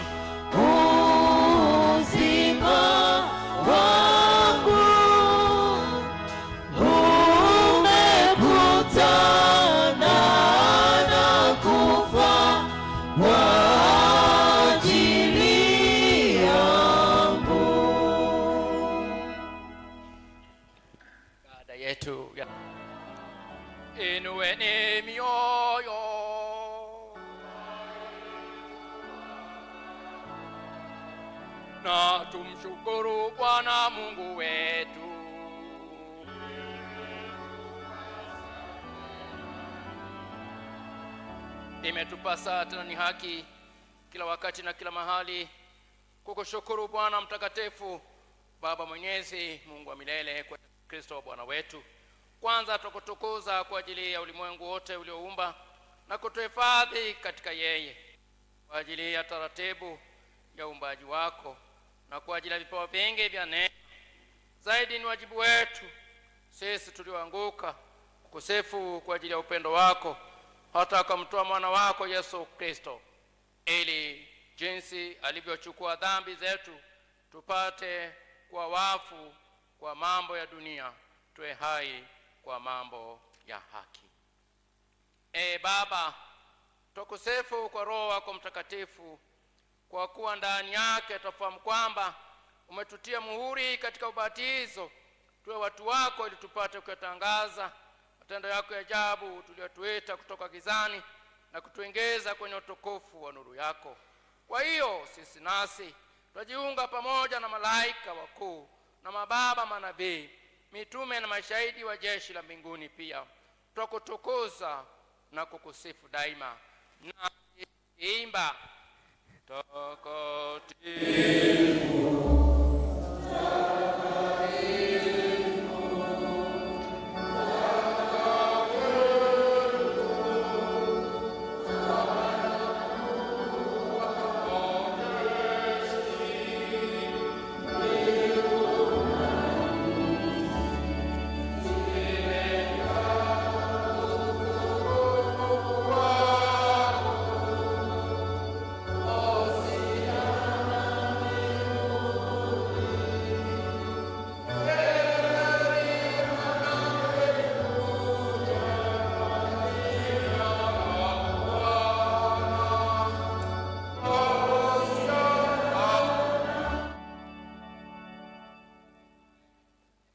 uzima wangu, umekutana na kufa kwa ajili yangu. Baada yetu ya inueni mioyo, na tumshukuru Bwana Mungu wetu. Imetupasa tena ni haki kila wakati na kila mahali kukushukuru Bwana mtakatifu, Baba mwenyezi, Mungu wa milele, kwa Kristo Bwana wetu. Kwanza tukutukuza kwa ajili ya ulimwengu wote ulioumba na kutuhifadhi katika yeye, kwa ajili ya taratibu ya uumbaji wako na kwa ajili ya vipawa vingi vya neema. Zaidi ni wajibu wetu sisi tulioanguka kukusifu kwa ajili ya upendo wako, hata akamtoa mwana wako Yesu Kristo, ili jinsi alivyochukua dhambi zetu tupate kuwa wafu kwa mambo ya dunia, tuwe hai kwa mambo ya haki. Baba, tukusifu kwa Roho wako Mtakatifu, kwa kuwa ndani yake tufahamu kwamba umetutia muhuri katika ubatizo, tuwe watu wako, ili tupate kuyatangaza matendo yako ya ajabu tuliyotuita kutoka gizani na kutuongeza kwenye utukufu wa nuru yako. Kwa hiyo sisi nasi tunajiunga pamoja na malaika wakuu na mababa, manabii, mitume na mashahidi wa jeshi la mbinguni, pia tukutukuza na kukusifu daima na imba takatifu.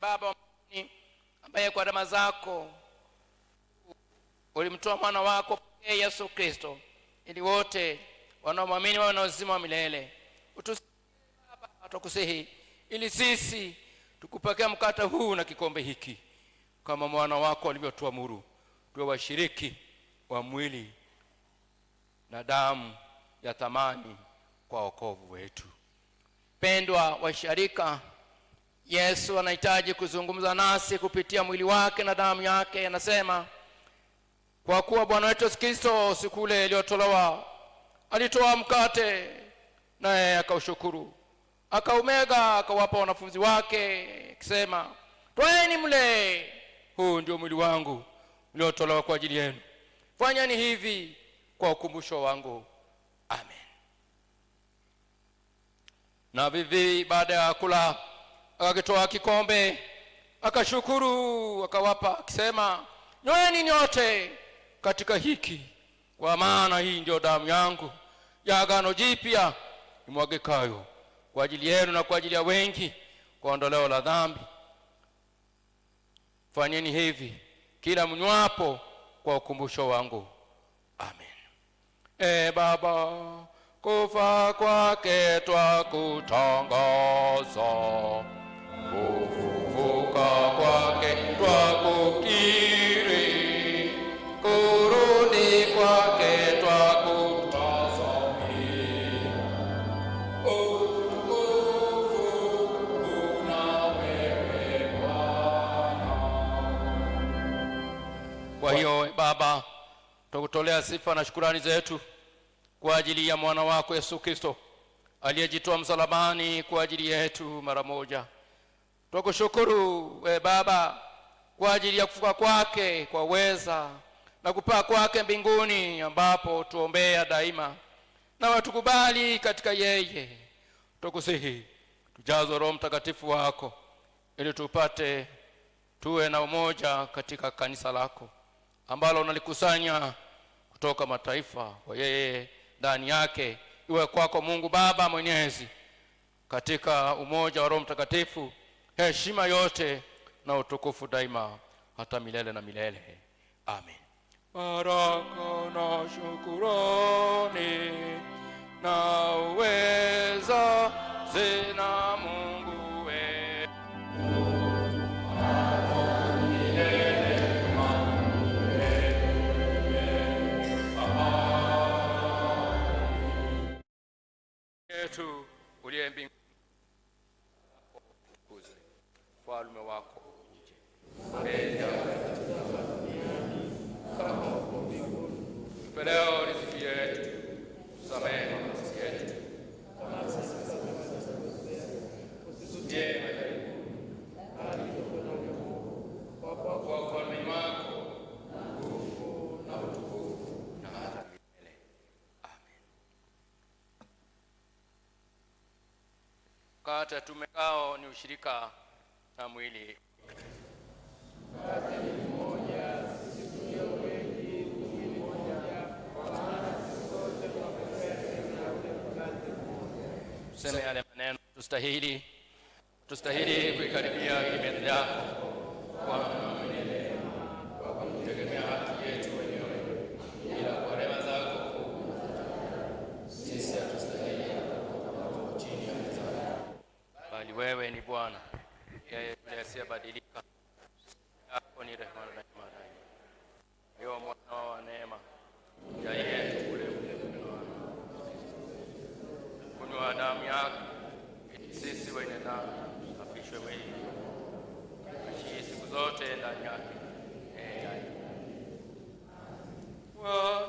Baba wa mbinguni, ambaye kwa damu zako ulimtoa mwana wako pekee Yesu Kristo, ili wote wanaomwamini wawe na uzima wa milele. Utusaidie Baba, tukusihi, ili sisi tukupokea mkate huu na kikombe hiki kama mwana wako alivyotuamuru, tuwe washiriki wa mwili na damu ya thamani kwa wokovu wetu. Pendwa washarika, Yesu anahitaji kuzungumza nasi kupitia mwili wake na damu yake. Anasema, kwa kuwa Bwana wetu Yesu Kristo siku ile iliyotolewa alitoa mkate, naye akaushukuru, akaumega, akawapa wanafunzi wake akisema, twaeni mle, huu ndio mwili wangu uliotolewa kwa ajili yenu. Fanyeni hivi kwa ukumbusho wangu. Amen. Na vivi baada ya kula akakitoa kikombe, akashukuru, akawapa akisema, nyweni nyote katika hiki, kwa maana hii ndio damu yangu ya agano jipya, imwagikayo kwa ajili yenu na kwa ajili ya wengi kwa ondoleo la dhambi. Fanyeni hivi kila mnywapo kwa ukumbusho wangu. Amen. Baba, kufa kwake twakutangaza, kufufuka kwake twakukiri, kurudi kwake twakutazamia. Utukufu una wewe Bwana. Kwa hiyo Baba, tukutolea sifa na shukrani zetu kwa ajili ya mwana wako Yesu Kristo aliyejitoa msalabani kwa ajili yetu mara moja. Tukushukuru Baba kwa ajili ya kufuka kwake kwa weza na kupaa kwake mbinguni, ambapo tuombea daima na watukubali katika yeye. Tukusihi tujaze Roho Mtakatifu wako, ili tupate tuwe na umoja katika kanisa lako ambalo unalikusanya kutoka mataifa, kwa yeye ndani yake. Iwe kwako Mungu Baba Mwenyezi, katika umoja wa Roho Mtakatifu, heshima yote na utukufu daima hata milele na milele. Amen. Baraka na shukrani na uweza zina Mungu wetu. Yetu uliye mbinguni, ufalme wako uje. Mapenzi yako yatimizwe duniani kama huko mbinguni. Tupe leo riziki yetu, tusamehe makosa yetu kama sisi tunasamehe waliotukosea, usitutie majaribuni, bali tuokoe na uovu, kwa kuwa ufalme wako na nguvu na utukufu na hata milele. Amen. Kata tumekao ni ushirika na mwili. Tuseme yale maneno, tustahili kuikaribia meza yako Bwana mwenye neema, kwa kumtegemea haki yetu wenyewe, ila kwa rehema zako sisi hatustahili kuwa chini ya meza yako. Bali wewe ni Bwana, yeye yule asiyebadilika, yako ni rehema na neema daima. Yo mwana wa neema, ya yetu ule kunywa damu yako, sisi wenye dhambi apishwe mwili ashie siku zote ndani yake. Wetu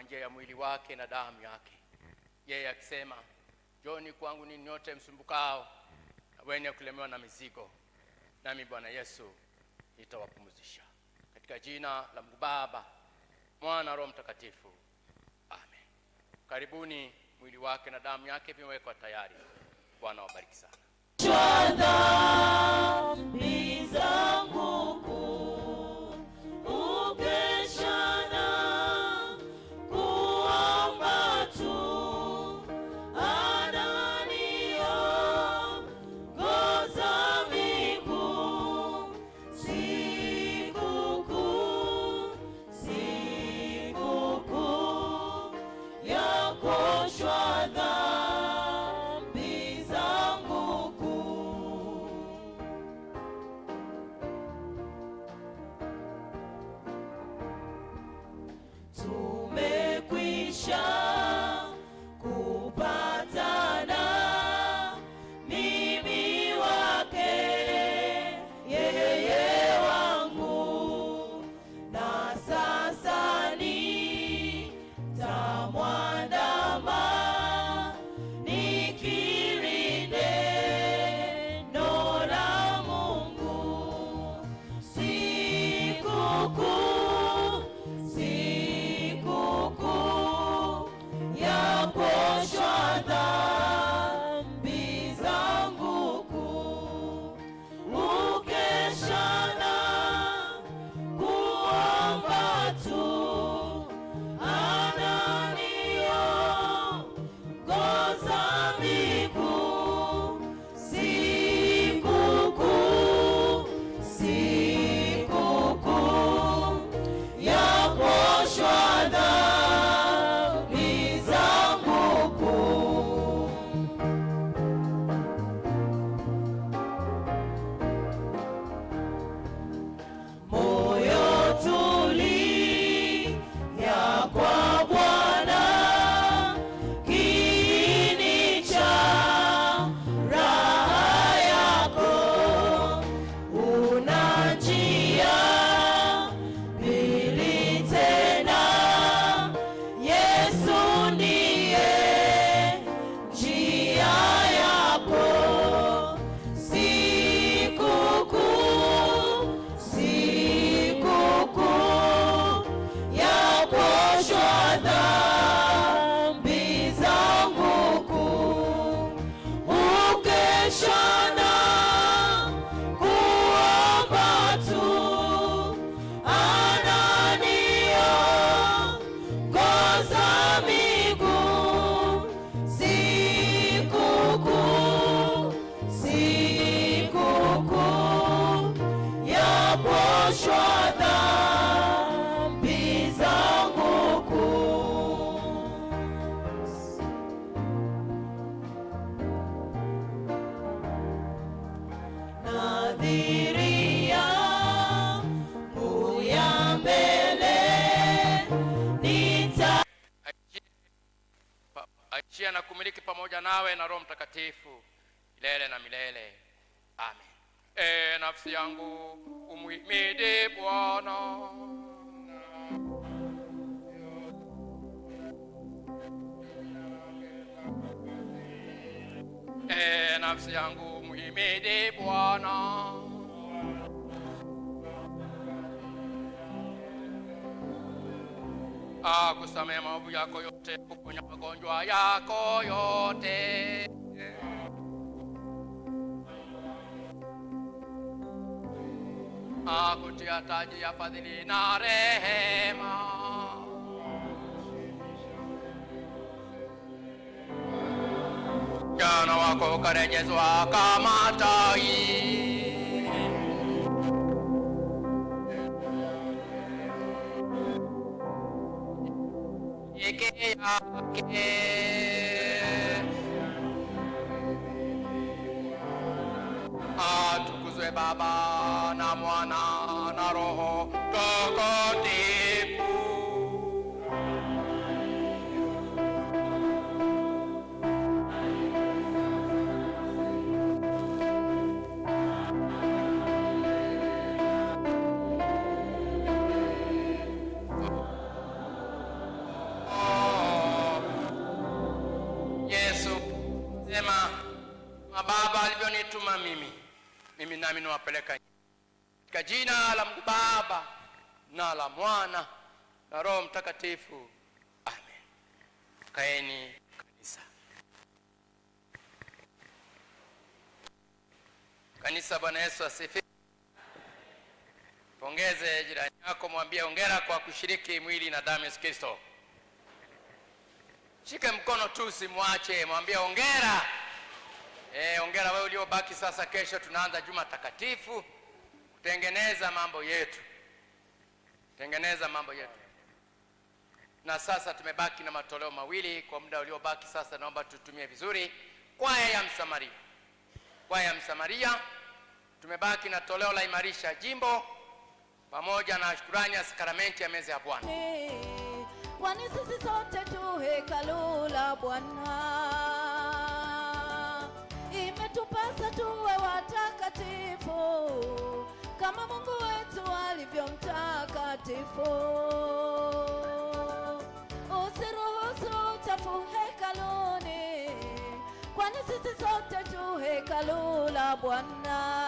njia ya mwili wake na damu yake, yeye akisema, njoni kwangu ninyi nyote msumbukao na wenye kulemewa na mizigo, nami Bwana Yesu nitawapumzisha. Katika jina la Mungu Baba, Mwana, Roho Mtakatifu. Amen. Karibuni, mwili wake na damu yake vimewekwa tayari. Bwana wabariki sana. Dhambi zangu kuu, ukeshana kuomba tu, ananiongoza miguu, sikukuu, sikukuu ya kuoshwa dhambi zangu kuu. Tumekwisha kupatana, mimi wake, yeye wangu, na sasa nitamwandama, nikiri neno la Mungu. Sikukuu, sikukuu ya kuoshwa dhambi zangu kuu, ukeshana kuomba tu, ananiongoza miguu, sikukuu, sikukuu ya kuoshwa dhambi zangu kuu. Moyo tulia kwa Bwana, kiini cha raha yako, una njia mbili tena, Yesu ndiye njia yako. Sikukuu, sikukuu ya kuoshwa dhambi zangu kuu, ukeshana kuomba tu, ananiongoza miguu, sikukuu, sikukuu ya kuoshwa dhambi zangu kuu. Nadhiri yangu ya mbele Achia na kumiliki pamoja nawe na Roho Mtakatifu milele na milele. Amen. Nafsi yangu umhimidi Bwana. Nafsi yangu umhimidi Bwana. Akusamehe maovu yako yote, kuponya magonjwa yako yote. Akutia taji ya fadhili na rehema. Jana wako ukarejezwa kama tai. Yake atukuzwe Baba na Mwana na Roho Mtakatifu. kama mimi nami niwapeleka katika jina la Mungu Baba na la Mwana na Roho Mtakatifu. Amen. Kaeni kanisa. Kanisa, Bwana Yesu asifiwe. Pongeze jirani yako, mwambie hongera kwa kushiriki mwili na damu ya Yesu Kristo. Shike mkono tu, simwache, mwambie hongera. Hongera wewe uliobaki sasa. Kesho tunaanza Juma Takatifu, kutengeneza mambo yetu. Na sasa tumebaki na matoleo mawili kwa muda uliobaki. Sasa naomba tutumie vizuri. Kwaya ya Msamaria tumebaki na toleo la imarisha jimbo pamoja na shukrani ya sakramenti ya meza ya Bwana. Kwani sisi sote tu hekalu la Bwana, imetupasa tuwe watakatifu kama Mungu wetu alivyo mtakatifu. Usiruhusu uchafu hekaluni, kwani sisi sote tu hekalu la Bwana.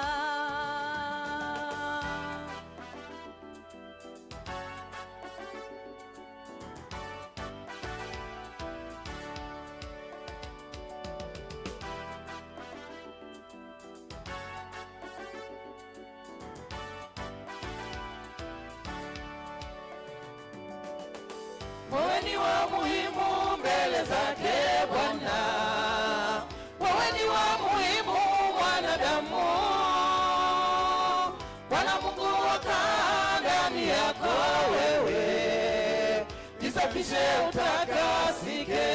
Wewe ni wa muhimu mbele zake Bwana, wewe ni wa muhimu mwanadamu. Bwana Mungu akaa ndani yako wewe, jisafishe utakasike.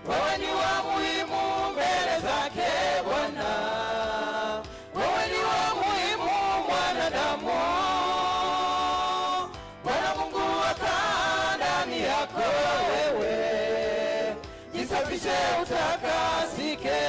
Wewe ni wa muhimu mbele zake Bwana, wewe ni wa muhimu mwanadamu. Wewe jisafishe utakasike.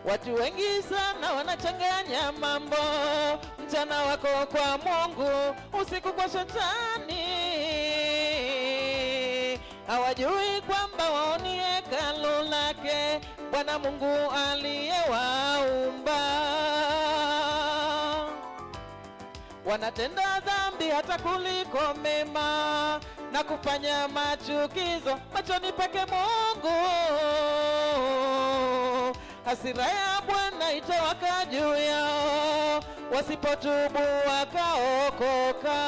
Watu wengi sana wanachanganya mambo, mchana wako kwa Mungu, usiku kwa shetani. Hawajui kwamba wao ni hekalu lake Bwana Mungu aliyewaumba. Wanatenda dhambi hata kuliko mema na kufanya machukizo machoni pake Mungu. Hasira ya Bwana itawaka juu yao, wasipotubu wakaokoka.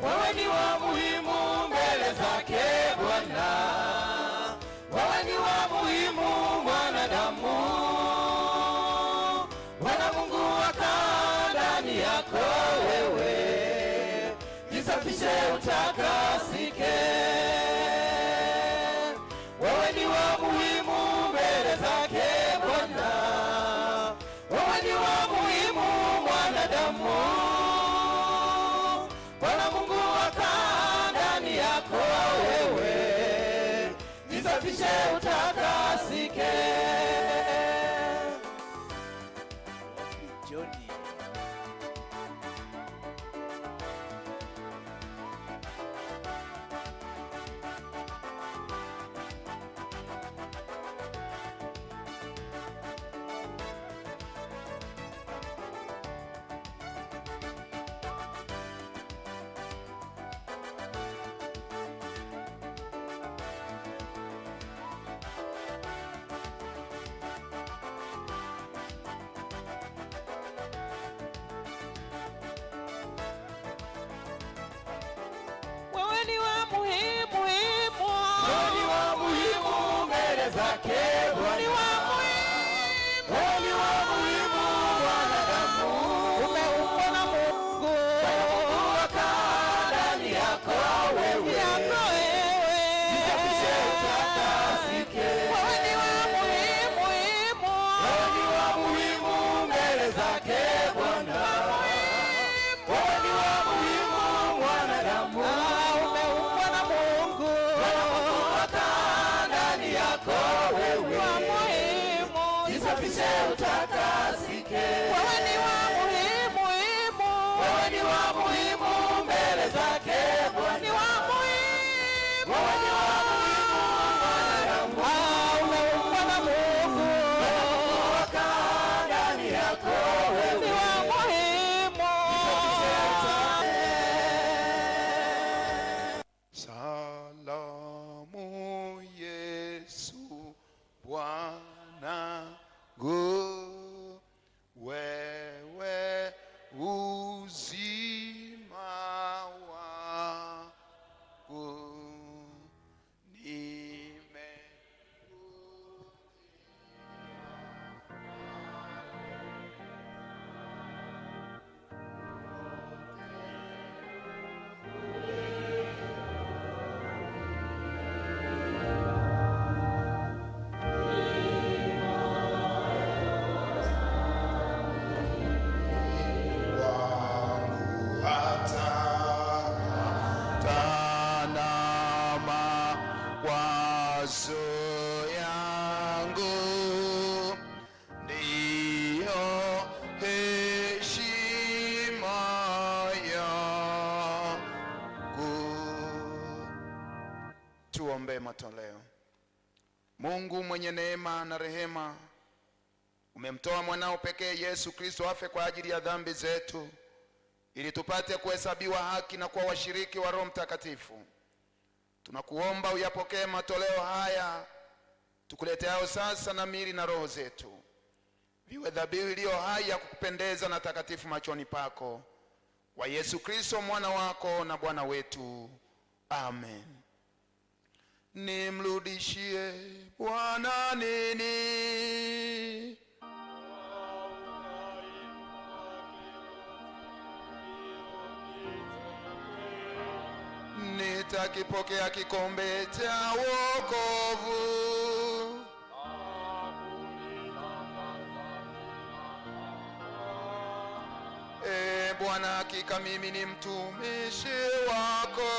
Wewe ni wa muhimu mbele zake Bwana, wewe ni wa muhimu mwanadamu. Bwana Mungu akaa ndani yako wewe, jisafishe utakasike. Wewe ni wa muhimu mbele zake Bwana, wewe ni wa muhimu mwanadamu. Bwana Mungu akaa ndani yako wewe, jisafishe utakasike. Johnny Tuombe matoleo. Mungu mwenye neema na rehema, umemtoa mwanao pekee Yesu Kristo afe kwa ajili ya dhambi zetu, ili tupate kuhesabiwa haki na kuwa washiriki wa Roho Mtakatifu. Tunakuomba uyapokee matoleo haya tukuleteao sasa, na miili na roho zetu viwe dhabihu iliyo hai ya kukupendeza na takatifu machoni pako, wa Yesu Kristo mwana wako na Bwana wetu. Amen. Nimrudishie Bwana nini? Nitakipokea kikombe cha wokovu. Bwana, hakika mimi ni mtumishi wako.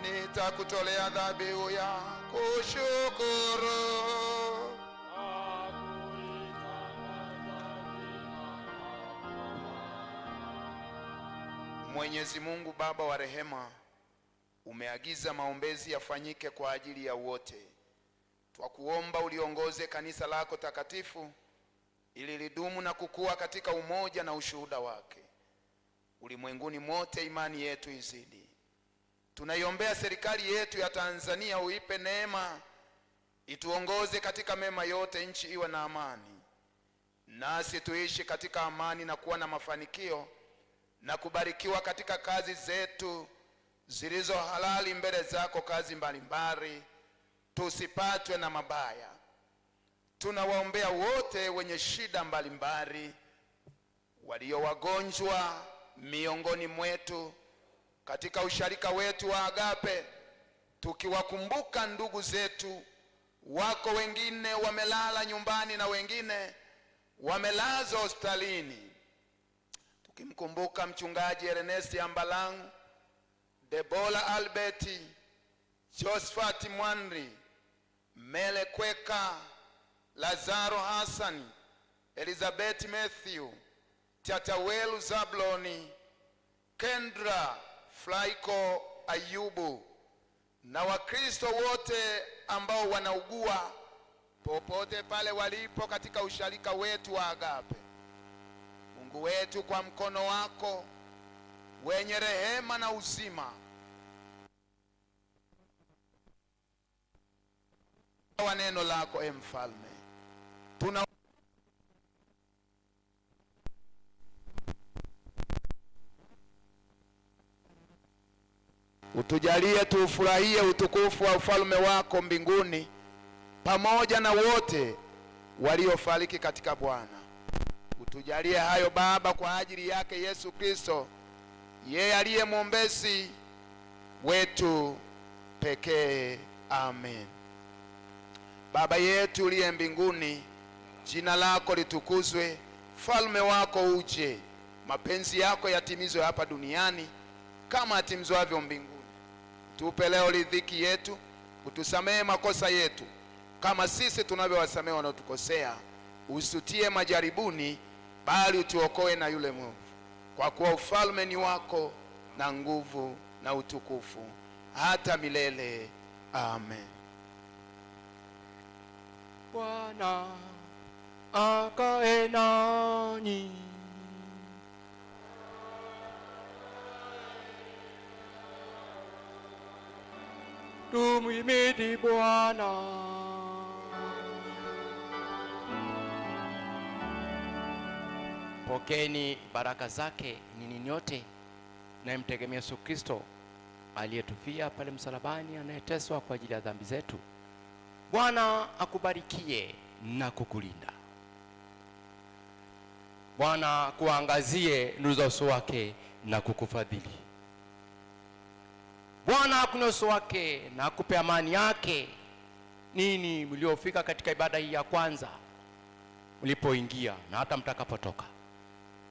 Nitakutolea dhabihu ya kushukuru. Mwenyezi Mungu Baba wa rehema, umeagiza maombezi yafanyike kwa ajili ya wote. Twakuomba uliongoze kanisa lako takatifu ili lidumu na kukua katika umoja na ushuhuda wake. Ulimwenguni mote imani yetu izidi. Tunaiombea serikali yetu ya Tanzania, uipe neema, ituongoze katika mema yote, nchi iwe na amani, nasi tuishi katika amani na kuwa na mafanikio na kubarikiwa katika kazi zetu zilizo halali mbele zako, kazi mbalimbali, tusipatwe na mabaya. Tunawaombea wote wenye shida mbalimbali, walio wagonjwa miongoni mwetu, katika usharika wetu wa Agape, tukiwakumbuka ndugu zetu wako, wengine wamelala nyumbani na wengine wamelazwa hospitalini. Tukimkumbuka mchungaji Ernest Ambalangu, Debola Alberti, Josephat Mwanri, Mele Kweka, Lazaro Hasani, Elizabeth Matthew, Tatawelu Zabloni, Kendra Flaiko Ayubu, na Wakristo wote ambao wanaugua popote pale walipo katika usharika wetu wa Agape. Mungu wetu, kwa mkono wako wenye rehema na uzima wa neno lako, Mfalme, tuna utujalie tuufurahie utukufu wa ufalme wako mbinguni pamoja na wote waliofariki katika Bwana. Utujalie hayo Baba, kwa ajili yake Yesu Kristo, yeye aliye mwombezi wetu pekee. Amen. Baba yetu uliye mbinguni, jina lako litukuzwe, ufalme wako uje, mapenzi yako yatimizwe hapa duniani kama yatimizwavyo mbinguni. Tupe leo riziki yetu, utusamehe makosa yetu kama sisi tunavyowasamehe wanaotukosea, usitutie majaribuni, bali utuokoe na yule mwovu, kwa kuwa ufalme ni wako na nguvu na utukufu hata milele. Amen. Bwana akae nanyi. Tumhimidi Bwana. Pokeni baraka zake ninyi nyote, na mtegemea Yesu Kristo aliyetufia pale msalabani, anayeteswa kwa ajili ya dhambi zetu. Bwana akubarikie na kukulinda. Bwana kuangazie nuru za uso wake na kukufadhili. Bwana akuone uso wake na akupe amani yake. Nini mliofika katika ibada hii ya kwanza, mlipoingia na hata mtakapotoka,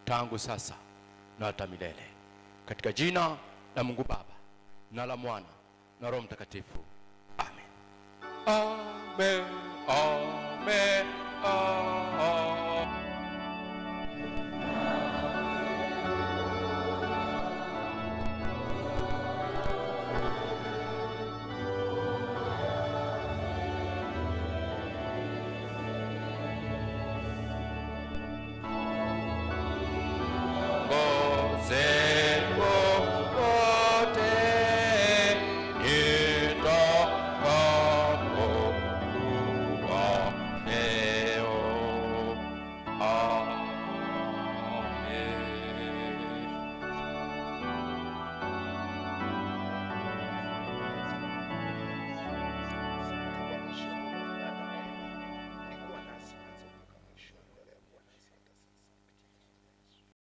tangu sasa na hata milele, katika jina la Mungu Baba na la Mwana na Roho Mtakatifu. Amen. Amen. Amen. Amen.